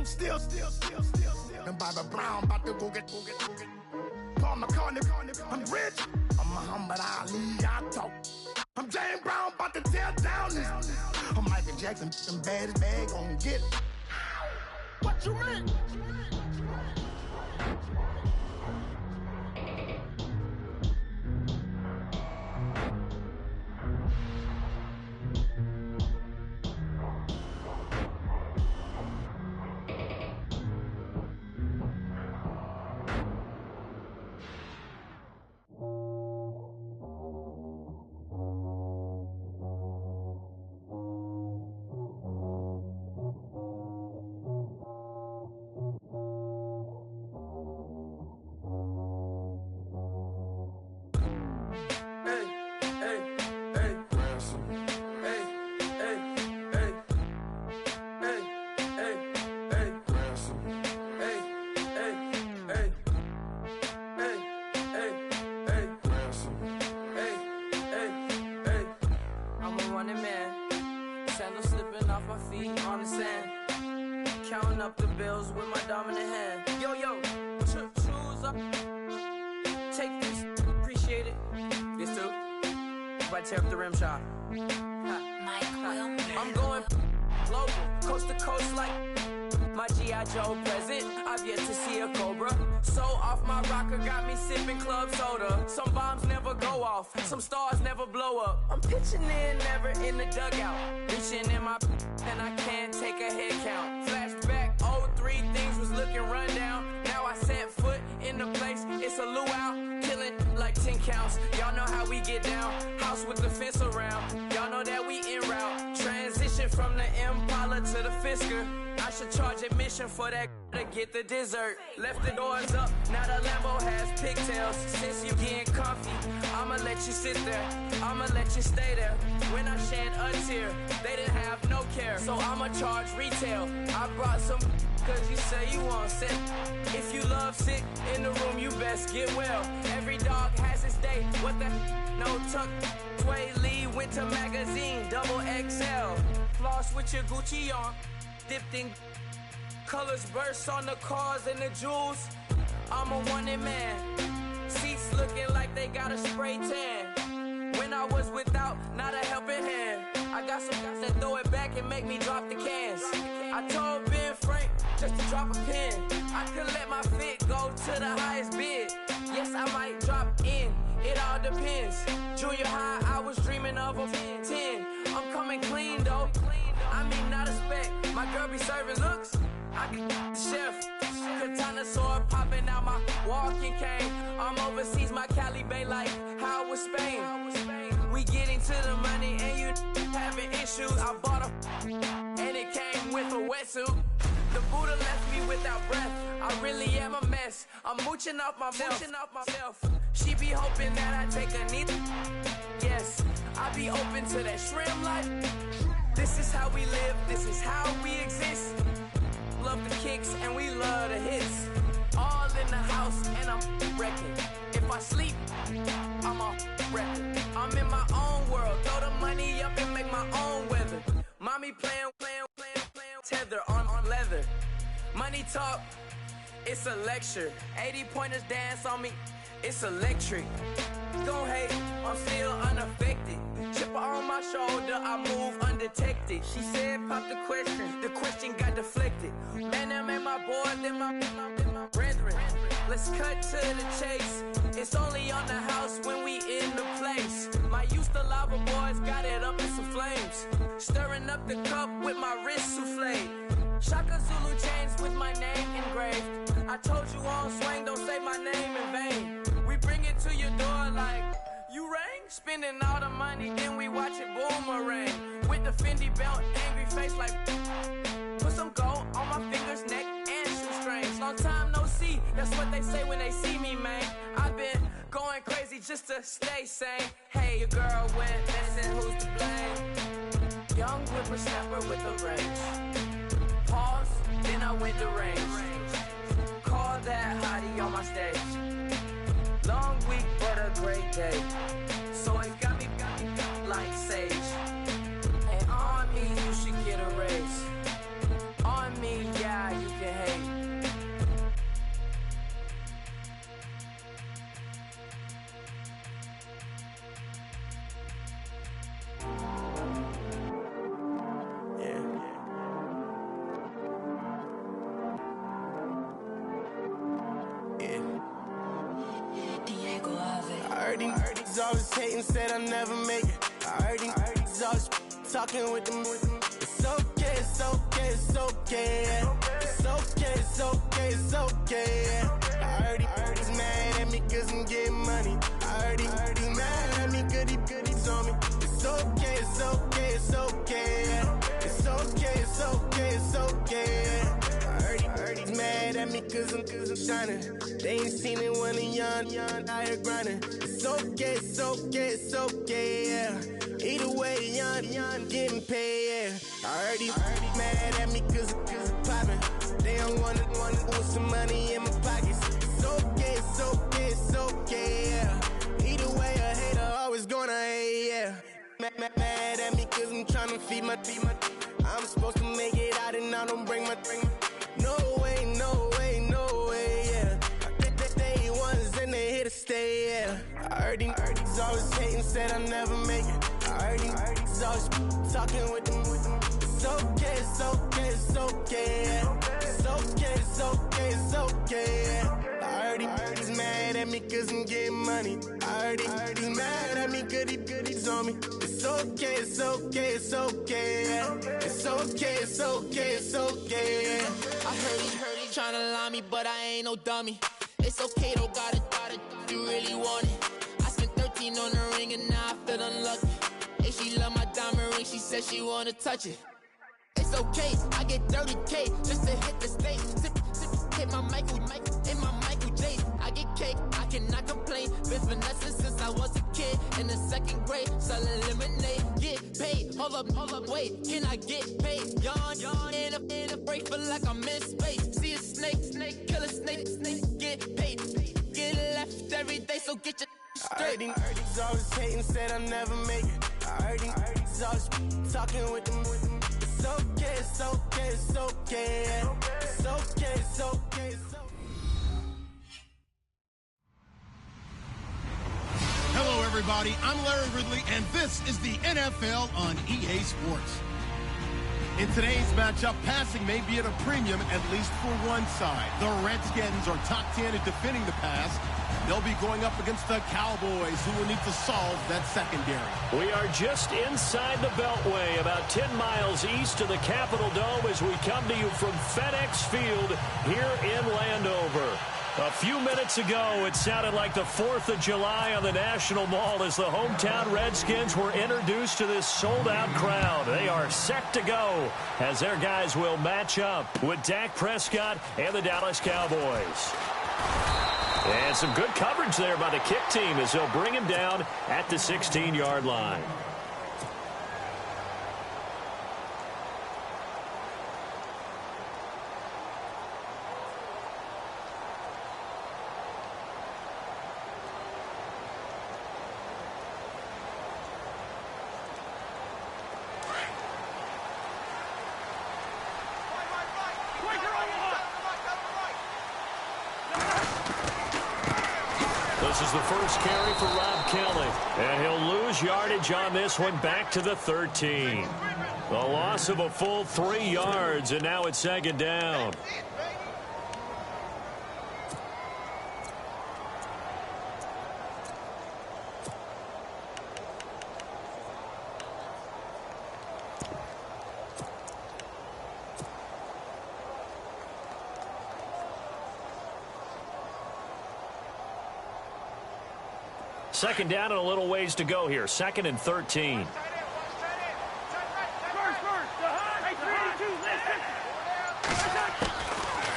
gon' steal. And Bobby Brown about to go get. Paul McCartney, I'm rich. I'm Muhammad Ali, I talk. I'm James Brown, about to tear down this. I'm Michael Jackson, them baddest bag gon' get it. What you mean? I'm going global, coast to coast like my G.I. Joe present. I've yet to see a Cobra. So off my rocker, got me sipping club soda. Some bombs never go off, some stars never blow up. I'm pitching in, never in the dugout. Reaching in my and I can't take a head count. Flashback, 03, things was looking rundown. Now I set foot in the place, it's a luau. Killing like 10 counts, y'all know how we get down. House with the fence around, y'all know that we en route. Transition from the Impala to the Fisker. I should charge admission for that to get the dessert. Left the doors up, now the Lambo has pigtails. Since you getting comfy, I'ma let you sit there, I'ma let you stay there. When I shed a tear, they didn't have no care, so I'ma charge retail. I brought some cause you say you want set. If you love sick in the room, you best get well. Every dog has its day, what the no tuck. Sway Lee, Winter Magazine, double XL. Floss with your Gucci on, dipped in colors burst on the cars and the jewels. I'm a wanted man, seats looking like they got a spray tan. When I was without, not a helping hand. I got some guys that throw it back and make me drop the cans. I told Ben Frank just to drop a pin. I could let my fit go to the highest bid. Yes, I might drop in, it all depends. Junior high, I was dreaming of a 10. I'm coming clean though, I mean not a spec. My girl be serving looks, I can the chef. Katana sword popping out my walking cane. I'm overseas, my Cali Bay like how was Spain. We getting to the money and you having issues. I bought a and it came with a wetsuit. The Buddha left me without breath, I really am a mess. I'm mooching off myself. She be hoping that I take a knee. Yes, I be open to that shrimp life. This is how we live, this is how we exist. Love the kicks and we love the hits. All in the house and I'm wrecking. If I sleep, I'm off record. I'm in my own world, throw the money up and make my own weather. Mommy playing tether on leather. Money talk, it's a lecture. 80 pointers dance on me, it's electric. Don't hate, I'm still unaffected. Chipper on my shoulder, I move undetected. She said pop the question got deflected. Man, them ain't my boys, them my brethren. Let's cut to the chase. It's only on the house when we in the place. My used to lava boys got it up in some flames. Stirring up the cup with my wrist souffle. Shaka Zulu chains with my name engraved. I told you on swing, don't say my name in vain. We bring it to your door like, you rang? Spending all the money, then we watch it boomerang. With the Fendi belt, angry face like, put some gold on my fingers, neck, and shoestrings. Long time no see, that's what they say when they see me, man. I've been going crazy just to stay sane. Hey, your girl went missing, who's to blame? Young whippersnapper with a range. Pause, then I went to range. Call that hottie on my stage. Long week, but a great day. So it got me like sage. And on me, you should get a raise. On me, yeah, you can heard these always hating, said I'll never make it. I heard these always talking with them. It's okay, it's okay, it's okay, yeah. It's okay, it's okay, it's okay, yeah. I heard he's mad at me cause I'm getting money. I heard he's mad at me cause he's on me. It's okay, it's okay, it's okay, yeah. It's okay, it's okay, it's okay, yeah. I heard he's mad at me cause I'm shining. They ain't seen it when I'm young, out here grinding. It's okay, it's okay, it's okay, yeah. Either way, young, getting paid, yeah. I heard he's mad at me cause I'm poppin'. They don't wanna put some money in my pockets. It's okay, it's okay, it's okay, yeah. Either way, a hater always gonna hate, yeah. Mad at me cause I'm tryna feed my I'm supposed to make it out and I don't bring my No way, no way, no way, yeah. They ones and they here to stay, yeah. I heard these always hating, said I'll never make it. I heard these always talking with them. It's okay, it's okay, it's okay, yeah. It's okay, it's okay, it's okay, yeah. I heard he's mad at me cause I'm getting money. I heard he's mad at me cause he's on me. It's okay, it's okay, it's okay, yeah. It's okay, it's okay, it's okay, yeah. I heard he tryna lie me, but I ain't no dummy. It's okay though, got it, you really want it. I spent 13 on the ring and now I feel unlucky. Hey, she love my diamond ring, she said she wanna touch it. It's okay, I get 30K just to hit the stage. Sip, hit my Michael, in my Michael J. I get cake, I cannot complain. Been finessing since I was a kid in the 2nd grade. Selling lemonade, get paid. Hold up, wait, can I get paid? Yawn, in a break, feel like I'm in space. See a snake, kill a snake, get paid. Get left every day, so get your straight. I heard he's always hating, said I'll never make it. I heard he's always talking with them. It's okay, it's okay, it's okay, yeah. It's okay, it's okay, it's okay. Hello, everybody. I'm Larry Ridley, and this is the NFL on EA Sports. In today's matchup, passing may be at a premium, at least for one side. The Redskins are top 10 at defending the pass. They'll be going up against the Cowboys, who will need to solve that secondary. We are just inside the Beltway, about 10 miles east of the Capitol Dome as we come to you from FedEx Field here in Landover. A few minutes ago, it sounded like the 4th of July on the National Mall as the hometown Redskins were introduced to this sold-out crowd. They are set to go as their guys will match up with Dak Prescott and the Dallas Cowboys. And some good coverage there by the kick team as they'll bring him down at the 16-yard line. This is the first carry for Rob Kelly, and he'll lose yardage on this one back to the 13. The loss of a full 3 yards, and now it's 2nd down. Second down and a little ways to go here. 2nd and 13.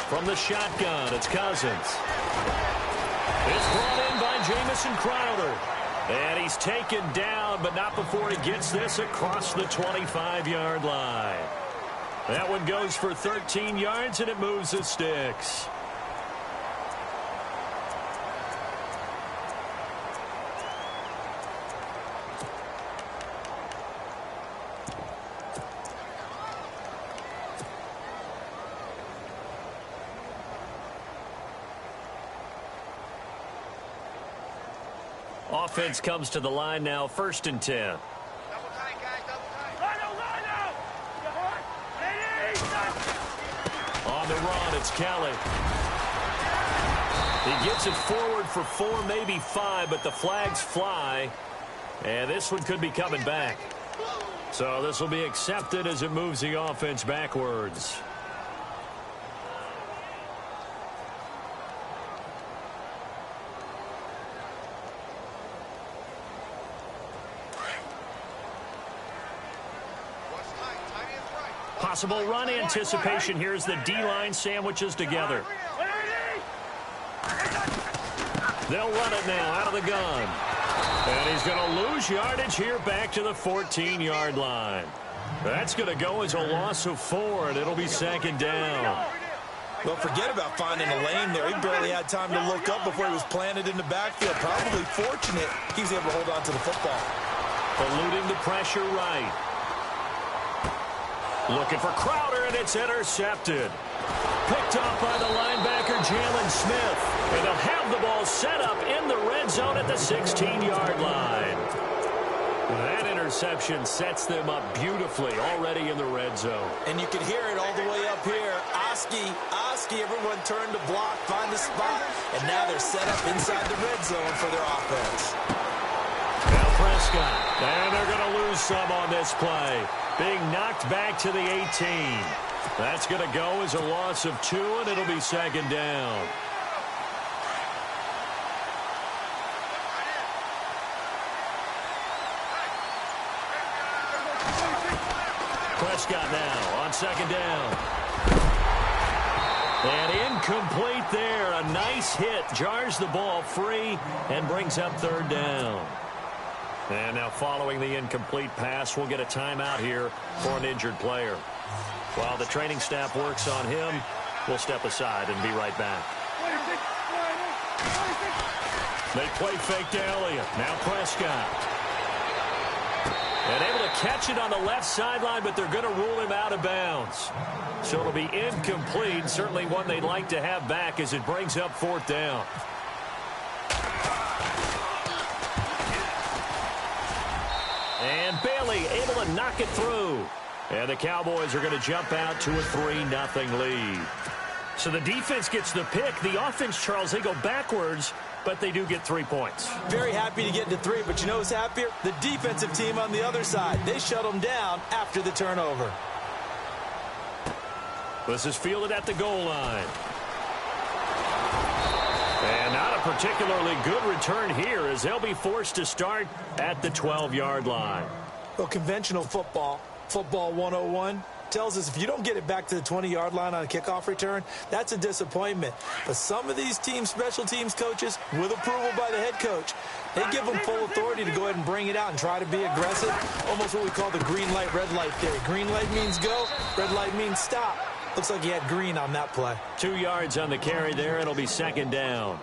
From the shotgun, it's Cousins. It's brought in by Jamison Crowder. And he's taken down, but not before he gets this across the 25-yard line. That one goes for 13 yards, and it moves the sticks. Offense comes to the line now, 1st and 10. On the run, it's Kelly. He gets it forward for 4, maybe 5, but the flags fly. And this one could be coming back. So this will be accepted as it moves the offense backwards. Possible run anticipation. Here's the D-line sandwiches together. They'll run it now out of the gun. And he's going to lose yardage here back to the 14-yard line. That's going to go as a loss of 4, and it'll be 2nd down. Well, forget about finding a lane there. He barely had time to look up before he was planted in the backfield. Probably fortunate he was able to hold on to the football. Eluding the pressure right. Looking for Crowder, and it's intercepted. Picked off by the linebacker, Jalen Smith. And they'll have the ball set up in the red zone at the 16-yard line. That interception sets them up beautifully already in the red zone. And you can hear it all the way up here. Oski, everyone turned to block, find a spot. And now they're set up inside the red zone for their offense. Now Prescott. And they're going to lose some on this play. Being knocked back to the 18. That's going to go as a loss of 2, and it'll be 2nd down. Prescott now on 2nd down. And incomplete there. A nice hit. Jars the ball free and brings up 3rd down. And now following the incomplete pass, we'll get a timeout here for an injured player. While the training staff works on him, we'll step aside and be right back. They play fake to Elliott. Now Prescott. And able to catch it on the left sideline, but they're going to rule him out of bounds. So it'll be incomplete. Certainly one they'd like to have back as it brings up 4th down. And Bailey able to knock it through. And the Cowboys are going to jump out to a 3-0 lead. So the defense gets the pick. The offense, Charles, they go backwards, but they do get 3 points. Very happy to get to 3, but you know who's happier? The defensive team on the other side. They shut them down after the turnover. This is fielded at the goal line. And not a particularly good return here as they'll be forced to start at the 12-yard line. Well, conventional football 101, tells us if you don't get it back to the 20-yard line on a kickoff return, that's a disappointment. But some of these teams, special teams coaches, with approval by the head coach, they give them full authority to go ahead and bring it out and try to be aggressive. Almost what we call the green light, red light theory. Green light means go, red light means stop. Looks like he had green on that play. 2 yards on the carry there. It'll be 2nd down.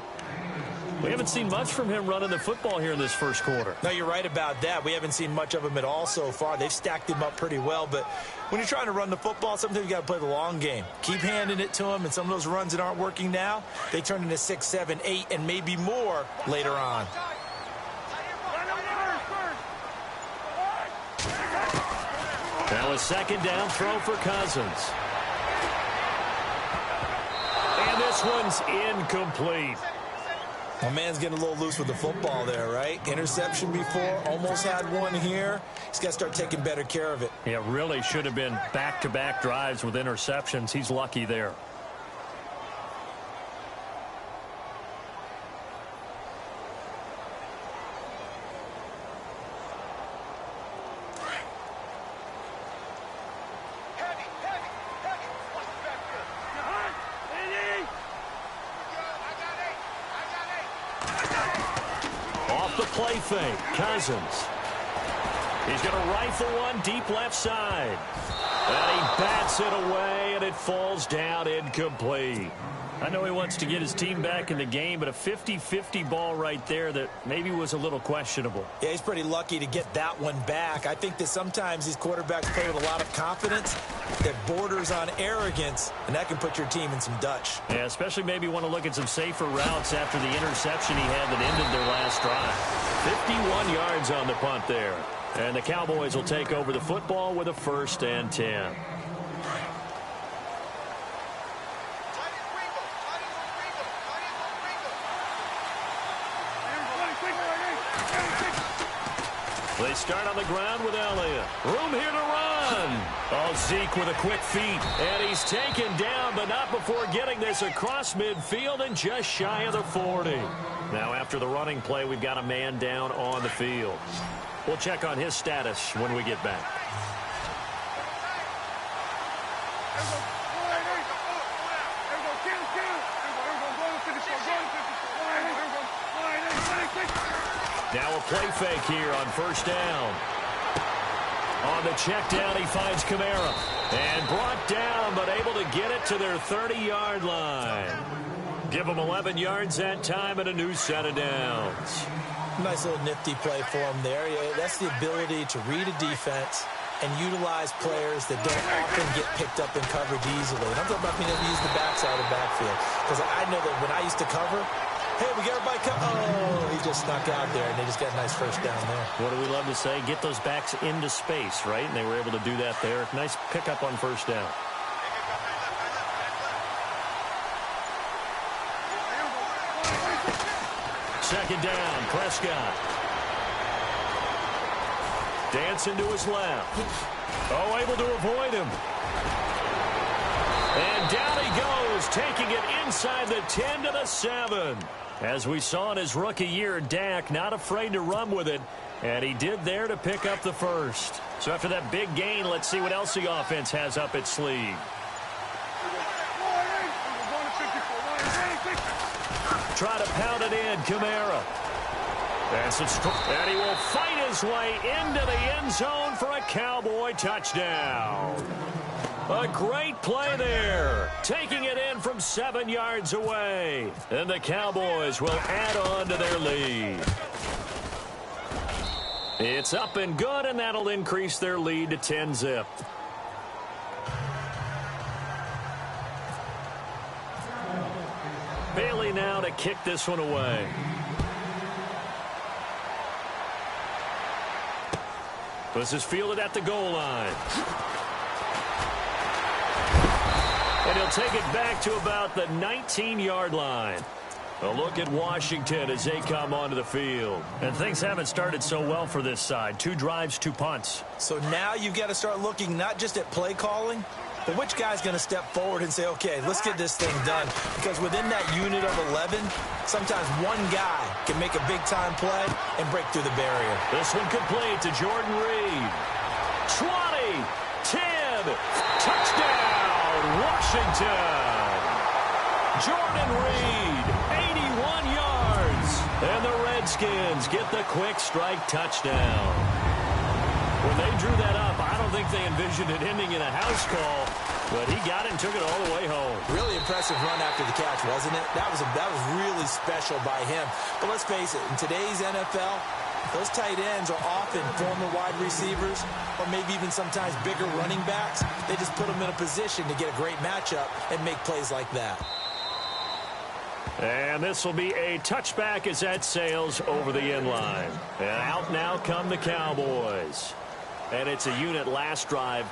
We haven't seen much from him running the football here in this first quarter. No, you're right about that. We haven't seen much of him at all so far. They've stacked him up pretty well, but when you're trying to run the football, sometimes you got to play the long game. Keep handing it to him, and some of those runs that aren't working now, they turn into 6, 7, 8, and maybe more later on. Now a 2nd down throw for Cousins. And this one's incomplete. My man's getting a little loose with the football there, right? Interception before, almost had one here. He's got to start taking better care of it. Yeah, really should have been back-to-back drives with interceptions. He's lucky there. Play fake. Cousins. He's going to rifle one deep left side. And he bats it away, and it falls down incomplete. I know he wants to get his team back in the game, but a 50-50 ball right there that maybe was a little questionable. Yeah, he's pretty lucky to get that one back. I think that sometimes these quarterbacks play with a lot of confidence that borders on arrogance, and that can put your team in some Dutch. Yeah, especially maybe want to look at some safer routes after the interception he had that ended their last drive. 51 yards on the punt there. And the Cowboys will take over the football with a 1st and 10. They start on the ground with Elliott. Room here to run. Oh, Zeke with a quick feet. And he's taken down, but not before getting this across midfield and just shy of the 40. Now, after the running play, we've got a man down on the field. We'll check on his status when we get back. Now a play fake here on first down. On the check down, he finds Kamara. And brought down, but able to get it to their 30-yard line. Give them 11 yards that time and a new set of downs. Nice little nifty play for him there. Yeah, that's the ability to read a defense and utilize players that don't often get picked up in coverage easily. And I'm talking about being able to use the backside of the backfield. Because I know that when I used to cover, hey, we got everybody covered. Oh, he just snuck out there, and they just got a nice first down there. What do we love to say? Get those backs into space, right? And they were able to do that there. Nice pickup on first down. Second down, Prescott. Dancing to his left. Oh, able to avoid him. And down he goes, taking it inside the 10 to the 7. As we saw in his rookie year, Dak not afraid to run with it. And he did there to pick up the first. So after that big gain, let's see what else the offense has up its sleeve. Try to pound it in, Kamara. And he will fight his way into the end zone for a Cowboy touchdown. A great play there, taking it in from 7 yards away. And the Cowboys will add on to their lead. It's up and good, and that'll increase their lead to 10-zip. Bailey now to kick this one away. This is fielded at the goal line. And he'll take it back to about the 19-yard line. A look at Washington as they come onto the field. And things haven't started so well for this side. 2 drives, 2 punts. So now you've got to start looking not just at play calling, but which guy's going to step forward and say, okay, let's get this thing done. Because within that unit of 11, sometimes one guy can make a big-time play and break through the barrier. This one complete to Jordan Reed. 20, 10, touchdown, Washington. Jordan Reed, 81 yards. And the Redskins get the quick strike touchdown. When they drew that up, I don't think they envisioned it ending in a house call, but he got it and took it all the way home. Really impressive run after the catch, wasn't it? That was really special by him. But let's face it, in today's NFL, those tight ends are often former wide receivers or maybe even sometimes bigger running backs. They just put them in a position to get a great matchup and make plays like that. And this will be a touchback as that sails over the end line. And out now come the Cowboys. And it's a unit last drive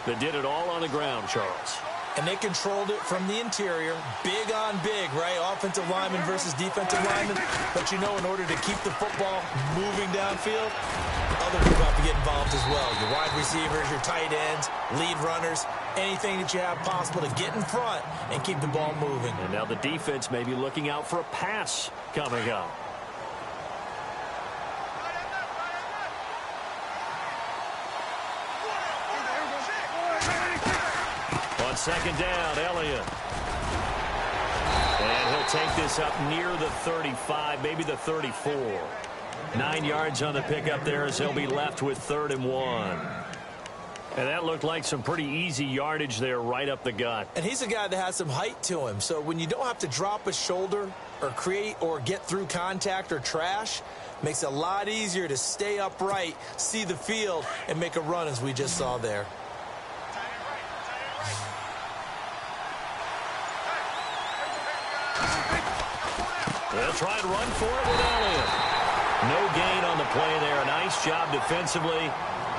that did it all on the ground, Charles. And they controlled it from the interior. Big on big, right? Offensive lineman versus defensive lineman. But you know, in order to keep the football moving downfield, other people have to get involved as well. Your wide receivers, your tight ends, lead runners, anything that you have possible to get in front and keep the ball moving. And now the defense may be looking out for a pass coming up. On second down, Elliott. And he'll take this up near the 35, maybe the 34. 9 yards on the pickup there as they'll be left with 3rd and 1. And that looked like some pretty easy yardage there right up the gut. And he's a guy that has some height to him. So when you don't have to drop a shoulder or create or get through contact or trash, makes it a lot easier to stay upright, see the field, and make a run as we just saw there. They'll try and run for it with Elliott. No gain on the play there. A nice job defensively.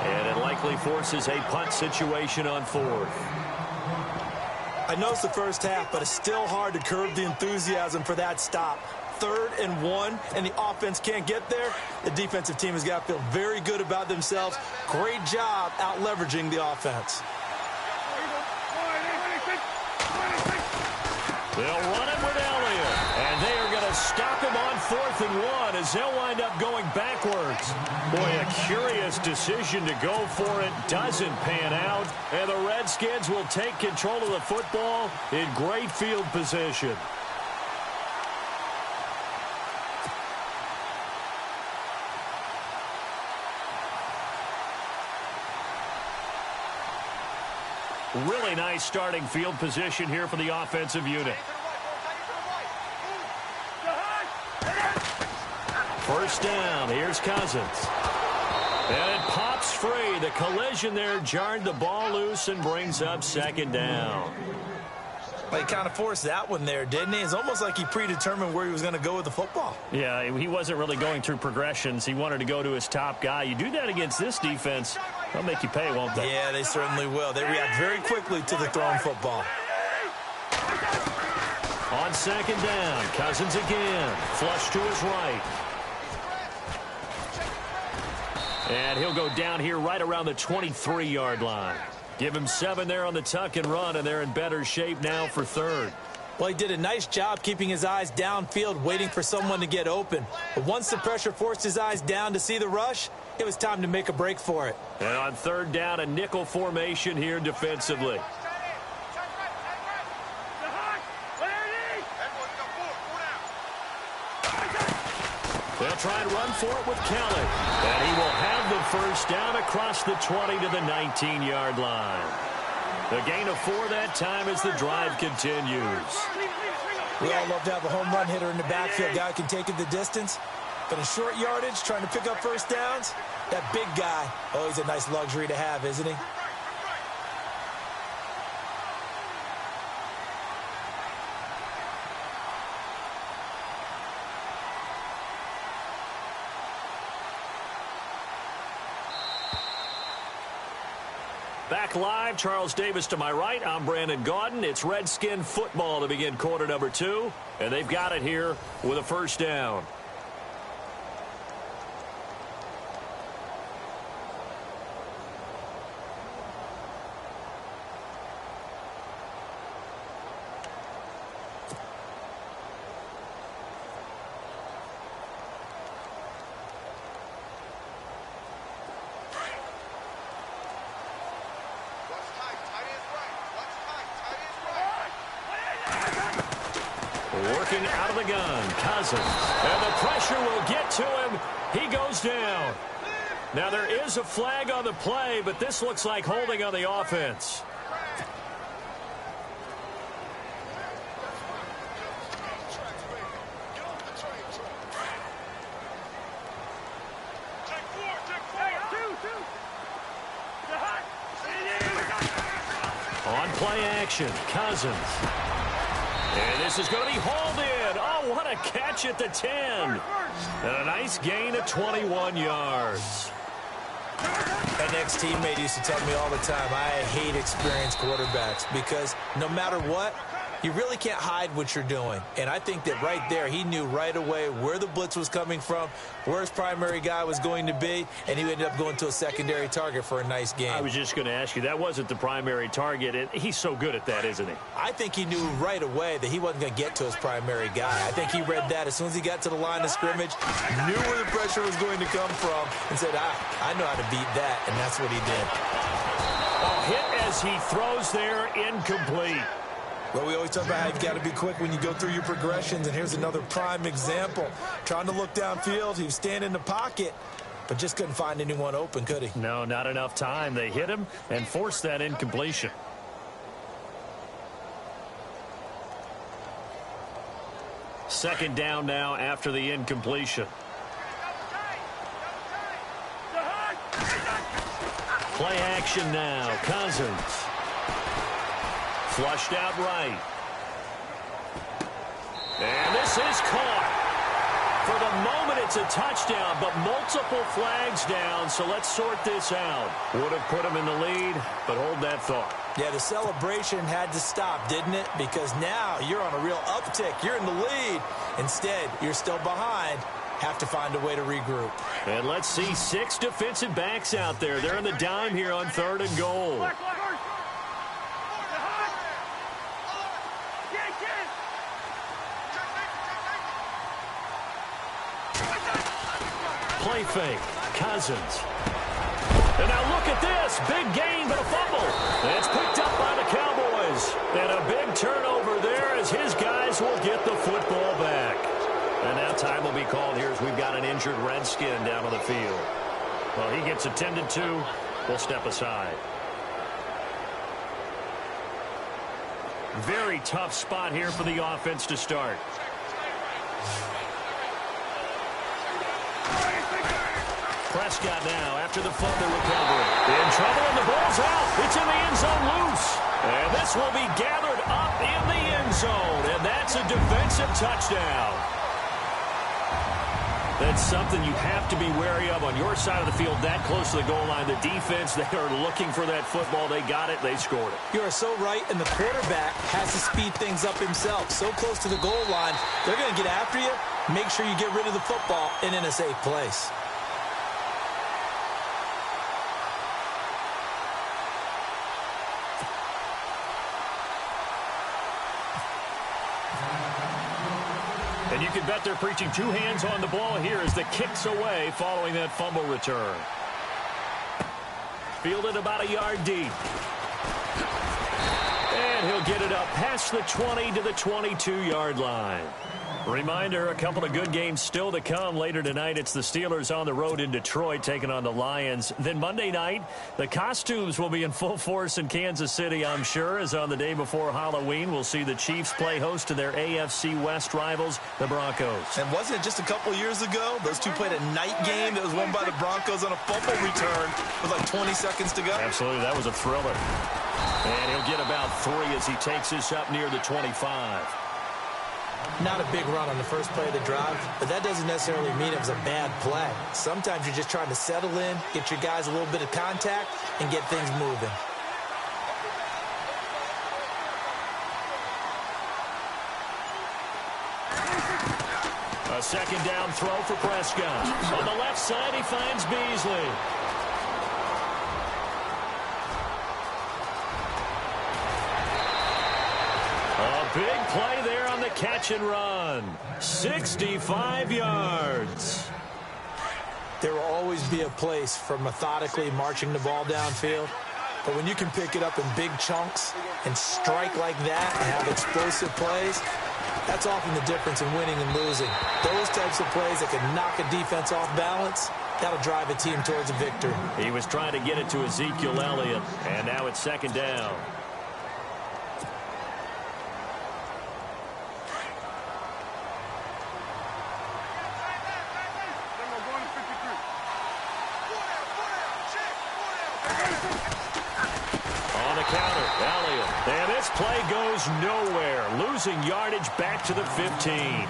And it likely forces a punt situation on 4th. I know it's the first half, but it's still hard to curb the enthusiasm for that stop. 3rd and 1 and the offense can't get there, the defensive team has got to feel very good about themselves. Great job out leveraging the offense. They'll run it with Elliott, and they are going to stop him on 4th and 1 as they'll wind up going backwards. Boy, a curious decision to go for it. Doesn't pan out, and the Redskins will take control of the football in great field position. Really nice starting field position here for the offensive unit. First down, here's Cousins. And it pops free. The collision there jarred the ball loose and brings up 2nd down. Well, he kind of forced that one there, didn't he? It's almost like he predetermined where he was going to go with the football. Yeah, he wasn't really going through progressions. He wanted to go to his top guy. You do that against this defense, they'll make you pay, won't they? Yeah, they certainly will. They react very quickly to the thrown football. On 2nd down, Cousins again. Flush to his right. And he'll go down here right around the 23-yard line. Give him 7 there on the tuck and run, and they're in better shape now for 3rd. Well, he did a nice job keeping his eyes downfield, waiting for someone to get open. But once the pressure forced his eyes down to see the rush, it was time to make a break for it. And on 3rd down, a nickel formation here defensively. They'll try and run for it with Kelly. And he will have the first down across the 20 to the 19-yard line. The gain of 4 that time as the drive continues. We all love to have a home run hitter in the backfield. Guy can take it the distance. But in short yardage, trying to pick up first downs, that big guy, oh, he's a nice luxury to have, isn't he? Back live, Charles Davis to my right. I'm Brandon Gaudin. It's Redskin football to begin quarter number 2. And they've got it here with a first down. Working out of the gun, Cousins. And the pressure will get to him. He goes down. Now there is a flag on the play, but this looks like holding on the offense. On play action, Cousins. And this is going to be hauled in. Oh, what a catch at the 10. And a nice gain of 21 yards. An ex-teammate used to tell me all the time, I hate experienced quarterbacks because no matter what, you really can't hide what you're doing. And I think that right there, he knew right away where the blitz was coming from, where his primary guy was going to be, and he ended up going to a secondary target for a nice game. I was just going to ask you, that wasn't the primary target. And he's so good at that, isn't he? I think he knew right away that he wasn't going to get to his primary guy. I think he read that as soon as he got to the line of scrimmage, knew where the pressure was going to come from, and said, I know how to beat that, and that's what he did. A hit as he throws there, incomplete. Well, we always talk about how you've got to be quick when you go through your progressions, and here's another prime example. Trying to look downfield, he was standing in the pocket, but just couldn't find anyone open, could he? No, not enough time. They hit him and forced that incompletion. Second down now after the incompletion. Play action now, Cousins. Flushed out right. And this is caught. For the moment, it's a touchdown, but multiple flags down, so let's sort this out. Would have put him in the lead, but hold that thought. Yeah, the celebration had to stop, didn't it? Because now you're on a real uptick. You're in the lead. Instead, you're still behind. Have to find a way to regroup. And let's see 6 defensive backs out there. They're in the dime here on 3rd and goal. Play fake. Cousins. And now look at this. Big gain, but a fumble. It's picked up by the Cowboys. And a big turnover there as his guys will get the football back. And now time will be called here as we've got an injured Redskin down on the field. Well, he gets attended to. We'll step aside. Very tough spot here for the offense to start. Prescott now after the fumble recovery. In trouble and the ball's out. It's in the end zone loose. And this will be gathered up in the end zone. And that's a defensive touchdown. That's something you have to be wary of on your side of the field that close to the goal line. The defense, they are looking for that football. They got it. They scored it. You are so right, and the quarterback has to speed things up himself. So close to the goal line, they're going to get after you. Make sure you get rid of the football and in a safe place. And you can bet they're preaching 2 hands on the ball here as the kick's away following that fumble return. Fielded about a yard deep. And he'll get it up past the 20 to the 22-yard line. Reminder, a couple of good games still to come later tonight. It's the Steelers on the road in Detroit taking on the Lions. Then Monday night, the costumes will be in full force in Kansas City, I'm sure, as on the day before Halloween, we'll see the Chiefs play host to their AFC West rivals, the Broncos. And wasn't it just a couple years ago, those two played a night game that was won by the Broncos on a fumble return with like 20 seconds to go? Absolutely, that was a thriller. And he'll get about 3 as he takes this up near the 25. Not a big run on the first play of the drive, but that doesn't necessarily mean it was a bad play. Sometimes you're just trying to settle in, get your guys a little bit of contact, and get things moving. A second down throw for Prescott. On the left side, he finds Beasley. A big play there on the catch and run. 65 yards. There will always be a place for methodically marching the ball downfield. But when you can pick it up in big chunks and strike like that and have explosive plays, that's often the difference in winning and losing. Those types of plays that can knock a defense off balance, that'll drive a team towards a victory. He was trying to get it to Ezekiel Elliott, and now it's second down. On the counter, Elliott. And this play goes nowhere. Losing yardage back to the 15.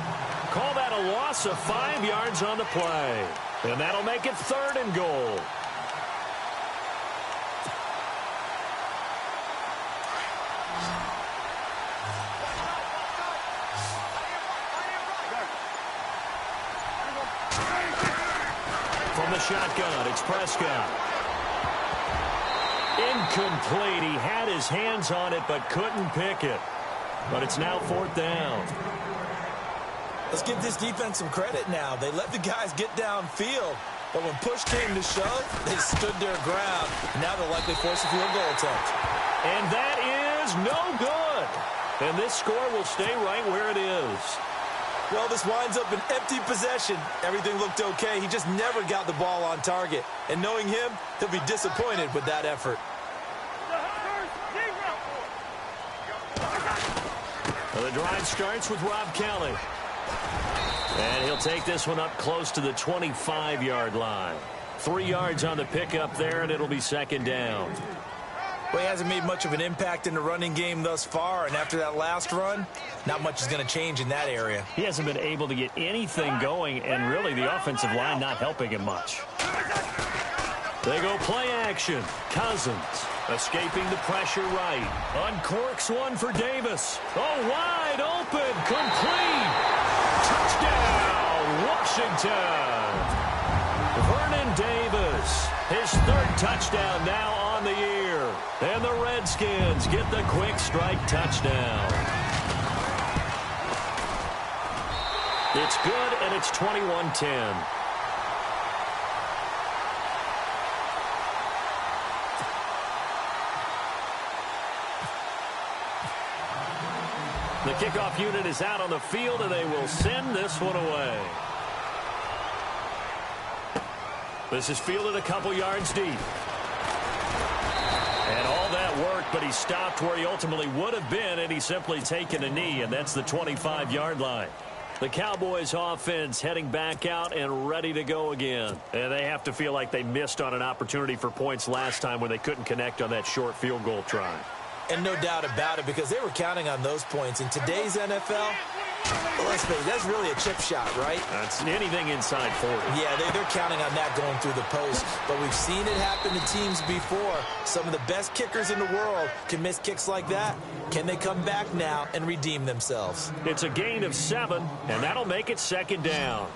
Call that a loss of 5 yards on the play. And that'll make it 3rd and goal. From the shotgun, it's Prescott. Incomplete. He had his hands on it but couldn't pick it. But it's now 4th down. Let's give this defense some credit now. They let the guys get downfield. But when push came to shove, they stood their ground. Now they'll likely force a field goal attempt. And that is no good. And this score will stay right where it is. Well, this winds up an empty possession. Everything looked okay. He just never got the ball on target. And knowing him, he'll be disappointed with that effort. Well, the drive starts with Rob Kelly. And he'll take this one up close to the 25-yard line. 3 yards on the pickup there, and it'll be second down. Well, he hasn't made much of an impact in the running game thus far, and after that last run, not much is going to change in that area. He hasn't been able to get anything going, and really the offensive line not helping him much. They go play action. Cousins escaping the pressure right. Uncorks one for Davis. Oh, wide open. Complete. Touchdown, Washington. Vernon Davis, his third touchdown now on the year. And the Redskins get the quick strike touchdown. It's good, and it's 21-10. The kickoff unit is out on the field, and they will send this one away. This is fielded a couple yards deep. And all that work, but he stopped where he ultimately would have been, and he's simply taken a knee, and that's the 25-yard line. The Cowboys offense heading back out and ready to go again. And they have to feel like they missed on an opportunity for points last time when they couldn't connect on that short field goal try. And no doubt about it, because they were counting on those points. In today's NFL, well, let's face it, that's really a chip shot, right? That's anything inside 40. Yeah, they're counting on that going through the post. But we've seen it happen to teams before. Some of the best kickers in the world can miss kicks like that. Can they come back now and redeem themselves? It's a gain of 7, and that'll make it second down.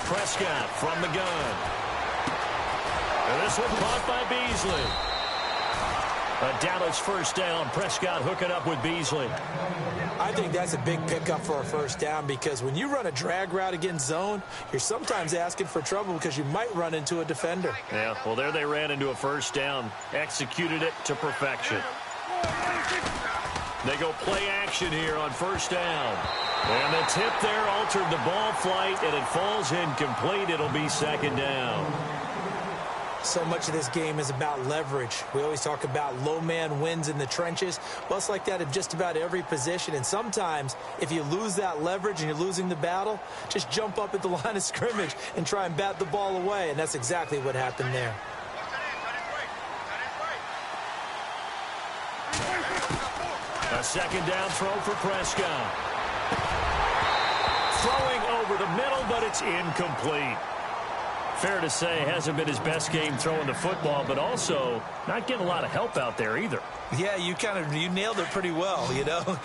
Prescott from the gun. And this one caught by Beasley. A Dallas first down. Prescott hooking up with Beasley. I think that's a big pickup for a first down, because when you run a drag route against zone, you're sometimes asking for trouble because you might run into a defender. Yeah, well, there they ran into a first down. Executed it to perfection. They go play action here on first down. And the tip there altered the ball flight, and it falls incomplete. It'll be second down. So much of this game is about leverage. We always talk about low man wins in the trenches. Well, it's like that in just about every position. And sometimes, if you lose that leverage and you're losing the battle, just jump up at the line of scrimmage and try and bat the ball away. And that's exactly what happened there. A second down throw for Prescott. Throwing over the middle, but it's incomplete. Fair to say, hasn't been his best game throwing the football, but also not getting a lot of help out there either. Yeah, you nailed it pretty well, you know.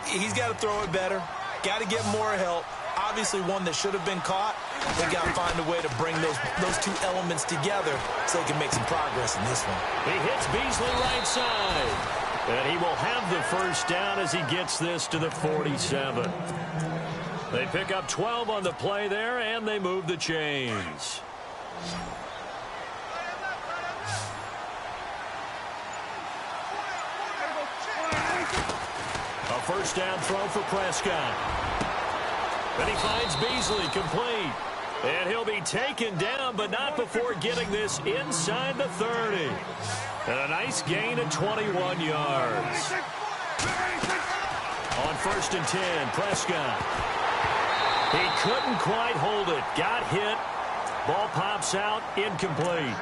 He's got to throw it better, got to get more help. Obviously one that should have been caught. They got to find a way to bring those two elements together so they can make some progress in this one. He hits Beasley right side. And he will have the first down as he gets this to the 47. They pick up 12 on the play there, and they move the chains. A first down throw for Prescott. Then he finds Beasley complete. And he'll be taken down, but not before getting this inside the 30. And a nice gain of 21 yards. On first and 10, Prescott. He couldn't quite hold it. Got hit. Ball pops out. Incomplete.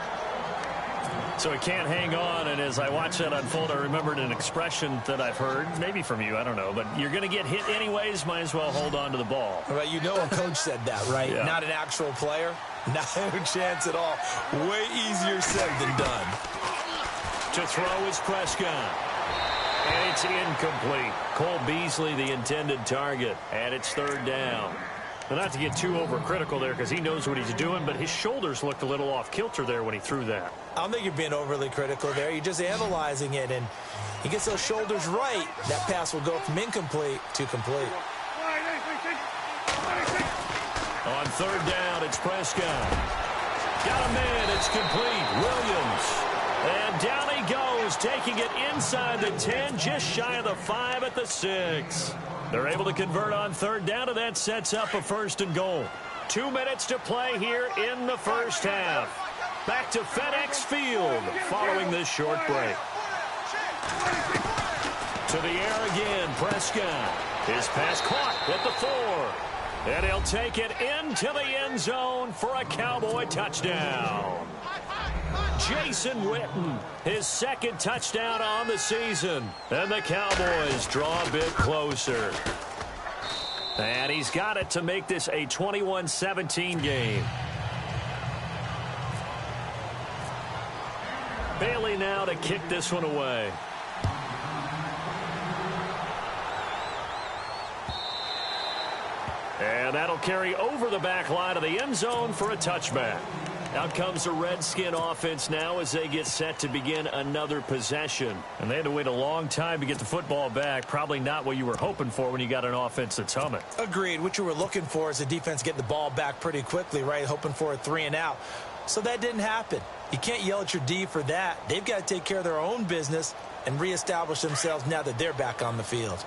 So he can't hang on, and as I watch that unfold, I remembered an expression that I've heard, maybe from you, I don't know, but you're going to get hit anyways, might as well hold on to the ball. Right, you know a coach said that, right? Yeah. Not an actual player. Not a chance at all. Way easier said than done. To throw is Prescott. And it's incomplete. Cole Beasley, the intended target, and it's third down. Well, not to get too overcritical there because he knows what he's doing, but his shoulders looked a little off kilter there when he threw that. I don't think you're being overly critical there. You're just analyzing it, and he gets those shoulders right. That pass will go from incomplete to complete. On third down, it's Prescott. Got a man. It's complete. Williams. And down he goes, taking it inside the 10, just shy of the 5 at the 6. They're able to convert on third down, and that sets up a first and goal. 2 minutes to play here in the first half. Back to FedEx Field following this short break. To the air again, Prescott. His pass caught at the 4. And he'll take it into the end zone for a Cowboy touchdown. Jason Witten, his second touchdown on the season. And the Cowboys draw a bit closer. And he's got it to make this a 21-17 game. Bailey now to kick this one away. And that'll carry over the back line of the end zone for a touchback. Out comes the Redskin offense now as they get set to begin another possession. And they had to wait a long time to get the football back. Probably not what you were hoping for when you got an offense that's humming. Agreed. What you were looking for is the defense getting the ball back pretty quickly, right? Hoping for a 3-and-out. So that didn't happen. You can't yell at your D for that. They've got to take care of their own business and reestablish themselves now that they're back on the field.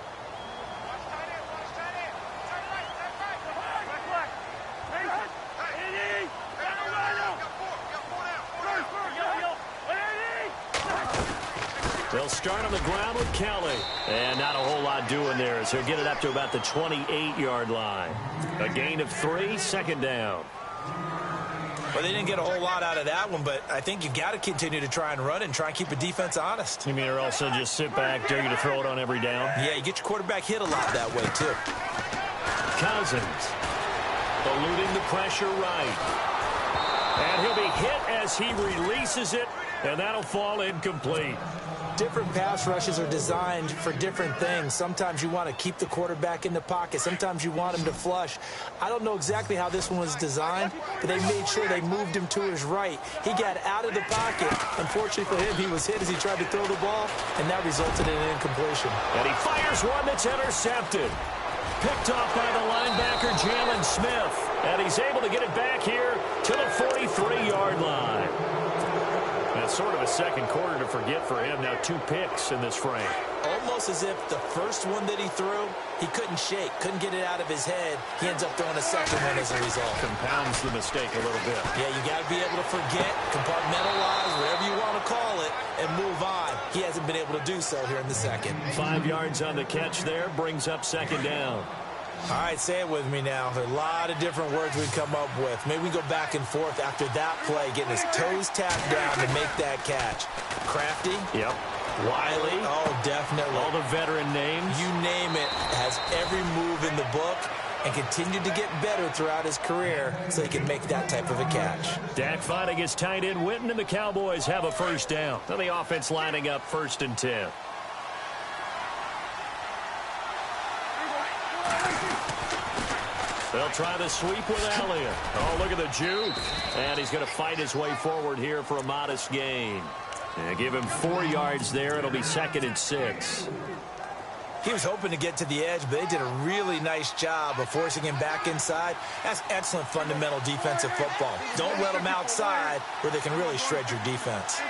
They'll start on the ground with Kelly. And not a whole lot doing there as he'll get it up to about the 28-yard line. A gain of 3, second down. Well, they didn't get a whole lot out of that one, but I think you got to continue to try and run it and try and keep the defense honest. You mean or also just sit back, dare you to throw it on every down? Yeah, you get your quarterback hit a lot that way, too. Cousins eluding the pressure right. And he'll be hit as he releases it, and that'll fall incomplete. Different pass rushes are designed for different things. Sometimes you want to keep the quarterback in the pocket. Sometimes you want him to flush. I don't know exactly how this one was designed, but they made sure they moved him to his right. He got out of the pocket. Unfortunately for him, he was hit as he tried to throw the ball, and that resulted in an incompletion. And he fires one that's intercepted. Picked off by the linebacker, Jalen Smith. And he's able to get it back here to the 43-yard line. That's sort of a second quarter to forget for him. Now 2 picks in this frame. Almost as if the first one that he threw, he couldn't shake, couldn't get it out of his head. He ends up throwing a second one as a result. Compounds the mistake a little bit. Yeah, you got to be able to forget, compartmentalize, whatever you want to call it, and move on. He hasn't been able to do so here in the second. 5 yards on the catch there, brings up second down. All right, say it with me now. There are a lot of different words we come up with. Maybe we go back and forth after that play, getting his toes tapped down to make that catch. Crafty. Yep. Wiley. Oh, definitely. All the veteran names. You name it. Has every move in the book and continued to get better throughout his career so he can make that type of a catch. Dak fighting his tight end Witten, and the Cowboys have a first down. Now the offense lining up 1st and 10. They'll try the sweep with Elliott. Oh, look at the juke. And he's going to fight his way forward here for a modest gain. And give him 4 yards there. It'll be 2nd and 6. He was hoping to get to the edge, but they did a really nice job of forcing him back inside. That's excellent fundamental defensive football. Don't let them outside where they can really shred your defense.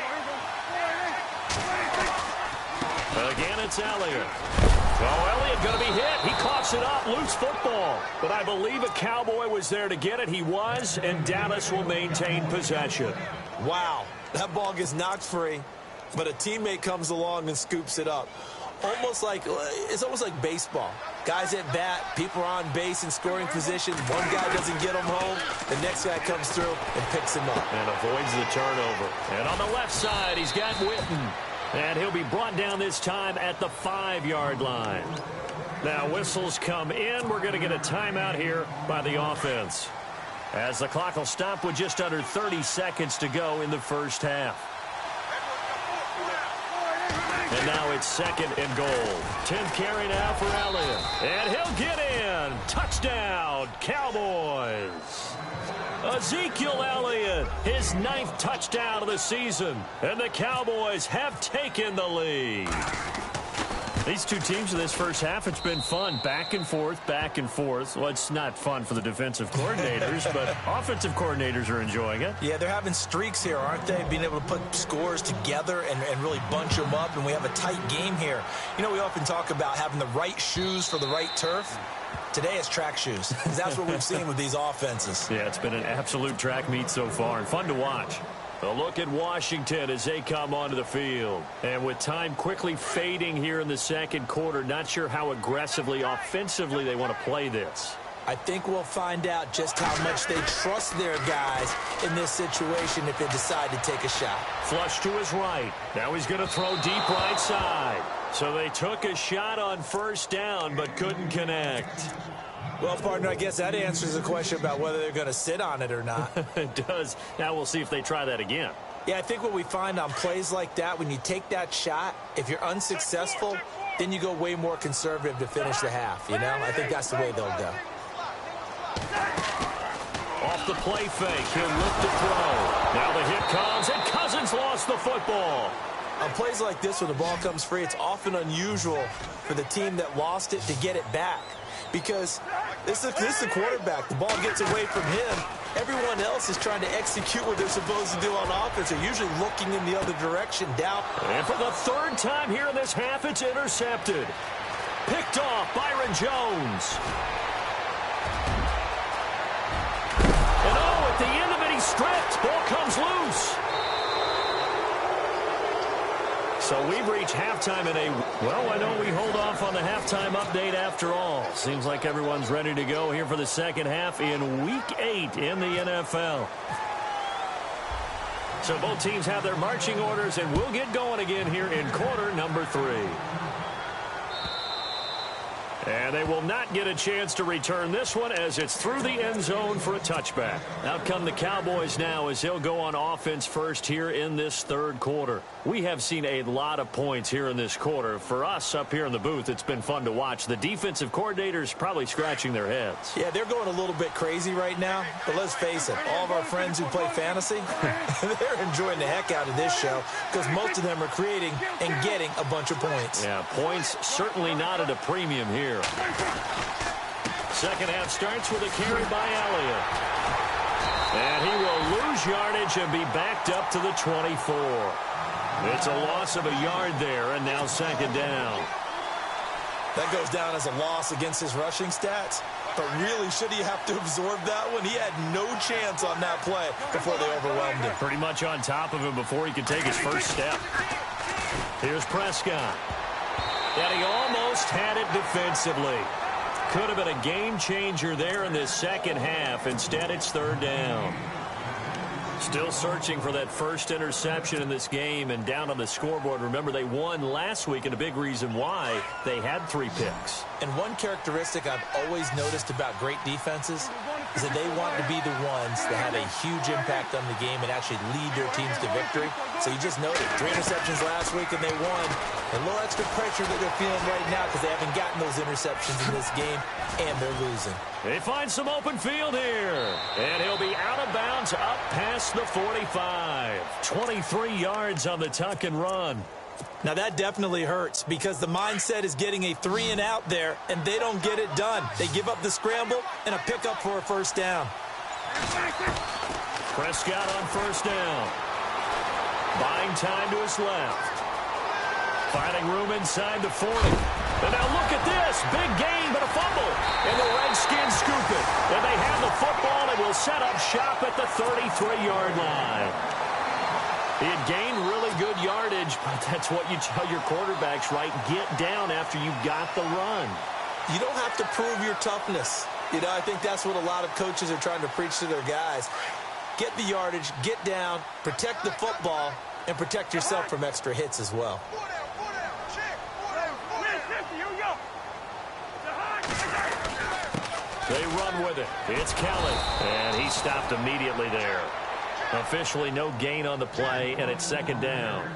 Again, it's Elliott. Oh, Elliott going to be hit. He coughs it up. Loose football. But I believe a Cowboy was there to get it. He was, and Dallas will maintain possession. Wow. That ball gets knocked free, but a teammate comes along and scoops it up. It's almost like baseball. Guys at bat, people are on base in scoring position. One guy doesn't get him home. The next guy comes through and picks him up. And avoids the turnover. And on the left side, he's got Witten. And he'll be brought down this time at the 5-yard line. Now whistles come in. We're going to get a timeout here by the offense, as the clock will stop with just under 30 seconds to go in the first half. And now it's 2nd and goal. 10th carry now for Elliott. And he'll get in. Touchdown, Cowboys. Ezekiel Elliott, his 9th touchdown of the season. And the Cowboys have taken the lead. These two teams in this first half, it's been fun. Back and forth, back and forth. Well, it's not fun for the defensive coordinators, but offensive coordinators are enjoying it. Yeah, they're having streaks here, aren't they? Being able to put scores together and really bunch them up, and we have a tight game here. You know, we often talk about having the right shoes for the right turf. Today it's track shoes. That's what we've seen with these offenses. Yeah, it's been an absolute track meet so far, and fun to watch. A look at Washington as they come onto the field. And with time quickly fading here in the second quarter, not sure how aggressively, offensively they want to play this. I think we'll find out just how much they trust their guys in this situation if they decide to take a shot. Flush to his right. Now he's going to throw deep right side. So they took a shot on first down but couldn't connect. Well, partner, I guess that answers the question about whether they're going to sit on it or not. It does. Now we'll see if they try that again. Yeah, I think what we find on plays like that, when you take that shot, if you're unsuccessful, then you go way more conservative to finish the half, you know? I think that's the way they'll go. Off the play fake, he'll lift to throw. Now the hit comes, and Cousins lost the football. On plays like this, when the ball comes free, it's often unusual for the team that lost it to get it back. Because this is the quarterback. The ball gets away from him. Everyone else is trying to execute what they're supposed to do on offense. They're usually looking in the other direction, down. And for the third time here in this half, it's intercepted. Picked off Byron Jones. And oh, at the end of it, he's stripped. Ball comes loose. So we've reached halftime in a, well, why don't we hold off on the halftime update after all? Seems like everyone's ready to go here for the second half in Week 8 in the NFL. So both teams have their marching orders, and we'll get going again here in quarter number 3. And they will not get a chance to return this one as it's through the end zone for a touchback. Out come the Cowboys now as they'll go on offense first here in this third quarter. We have seen a lot of points here in this quarter. For us up here in the booth, it's been fun to watch. The defensive coordinators probably scratching their heads. Yeah, they're going a little bit crazy right now. But let's face it, all of our friends who play fantasy, they're enjoying the heck out of this show because most of them are creating and getting a bunch of points. Yeah, points certainly not at a premium here. Second half starts with a carry by Elliott. And he will lose yardage and be backed up to the 24. It's a loss of a yard there, and now second down. That goes down as a loss against his rushing stats. But really, should he have to absorb that one? He had no chance on that play before they overwhelmed him. Pretty much on top of him before he could take his first step. Here's Prescott. And he almost had it defensively. Could have been a game changer there in this second half. Instead, it's third down. Still searching for that first interception in this game and down on the scoreboard. Remember, they won last week, and a big reason why they had 3 picks. And one characteristic I've always noticed about great defenses is that they want to be the ones that have a huge impact on the game and actually lead their teams to victory. So you just noted 3 interceptions last week and they won. A little extra pressure that they're feeling right now because they haven't gotten those interceptions in this game, and they're losing. They find some open field here. And he'll be out of bounds up past the 45. 23 yards on the tuck and run. Now that definitely hurts because the mindset is getting a 3 and out there, and they don't get it done. They give up the scramble and a pickup for a first down. Prescott on first down. Buying time to his left. Finding room inside the 40. And now look at this. Big gain, but a fumble. And the Redskins scoop it. And they have the football and will set up shop at the 33-yard line. He had gained really good yardage, but that's what you tell your quarterbacks, right? Get down after you've got the run. You don't have to prove your toughness. You know, I think that's what a lot of coaches are trying to preach to their guys. Get the yardage, get down, protect the football, and protect yourself from extra hits as well. They run with it. It's Kelly. And he stopped immediately there. Officially no gain on the play, and it's second down.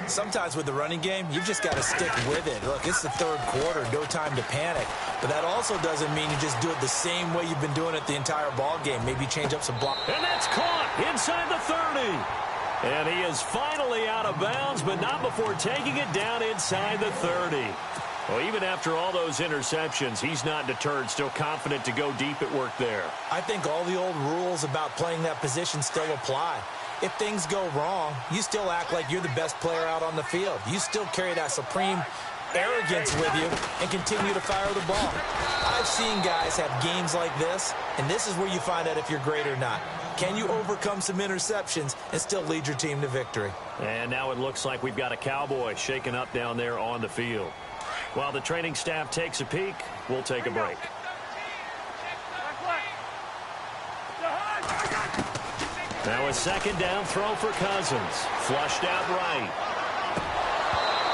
Sometimes with the running game, you've just got to stick with it. Look, it's the third quarter, no time to panic. But that also doesn't mean you just do it the same way you've been doing it the entire ball game. Maybe change up some block. And that's caught inside the 30. And he is finally out of bounds, but not before taking it down inside the 30. Well, even after all those interceptions, he's not deterred, still confident to go deep at work there. I think all the old rules about playing that position still apply. If things go wrong, you still act like you're the best player out on the field. You still carry that supreme arrogance with you and continue to fire the ball. I've seen guys have games like this, and this is where you find out if you're great or not. Can you overcome some interceptions and still lead your team to victory? And now it looks like we've got a Cowboy shaken up down there on the field. While the training staff takes a peek, we'll take a break. Now a second down throw for Cousins. Flushed out right.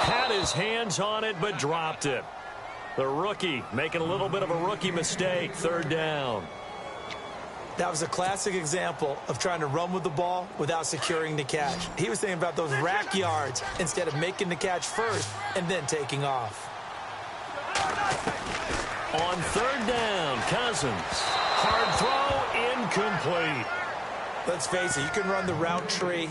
Had his hands on it, but dropped it. The rookie making a little bit of a rookie mistake. Third down. That was a classic example of trying to run with the ball without securing the catch. He was thinking about those rack yards instead of making the catch first and then taking off. On third down, Cousins. Hard throw, incomplete. Let's face it, you can run the route tree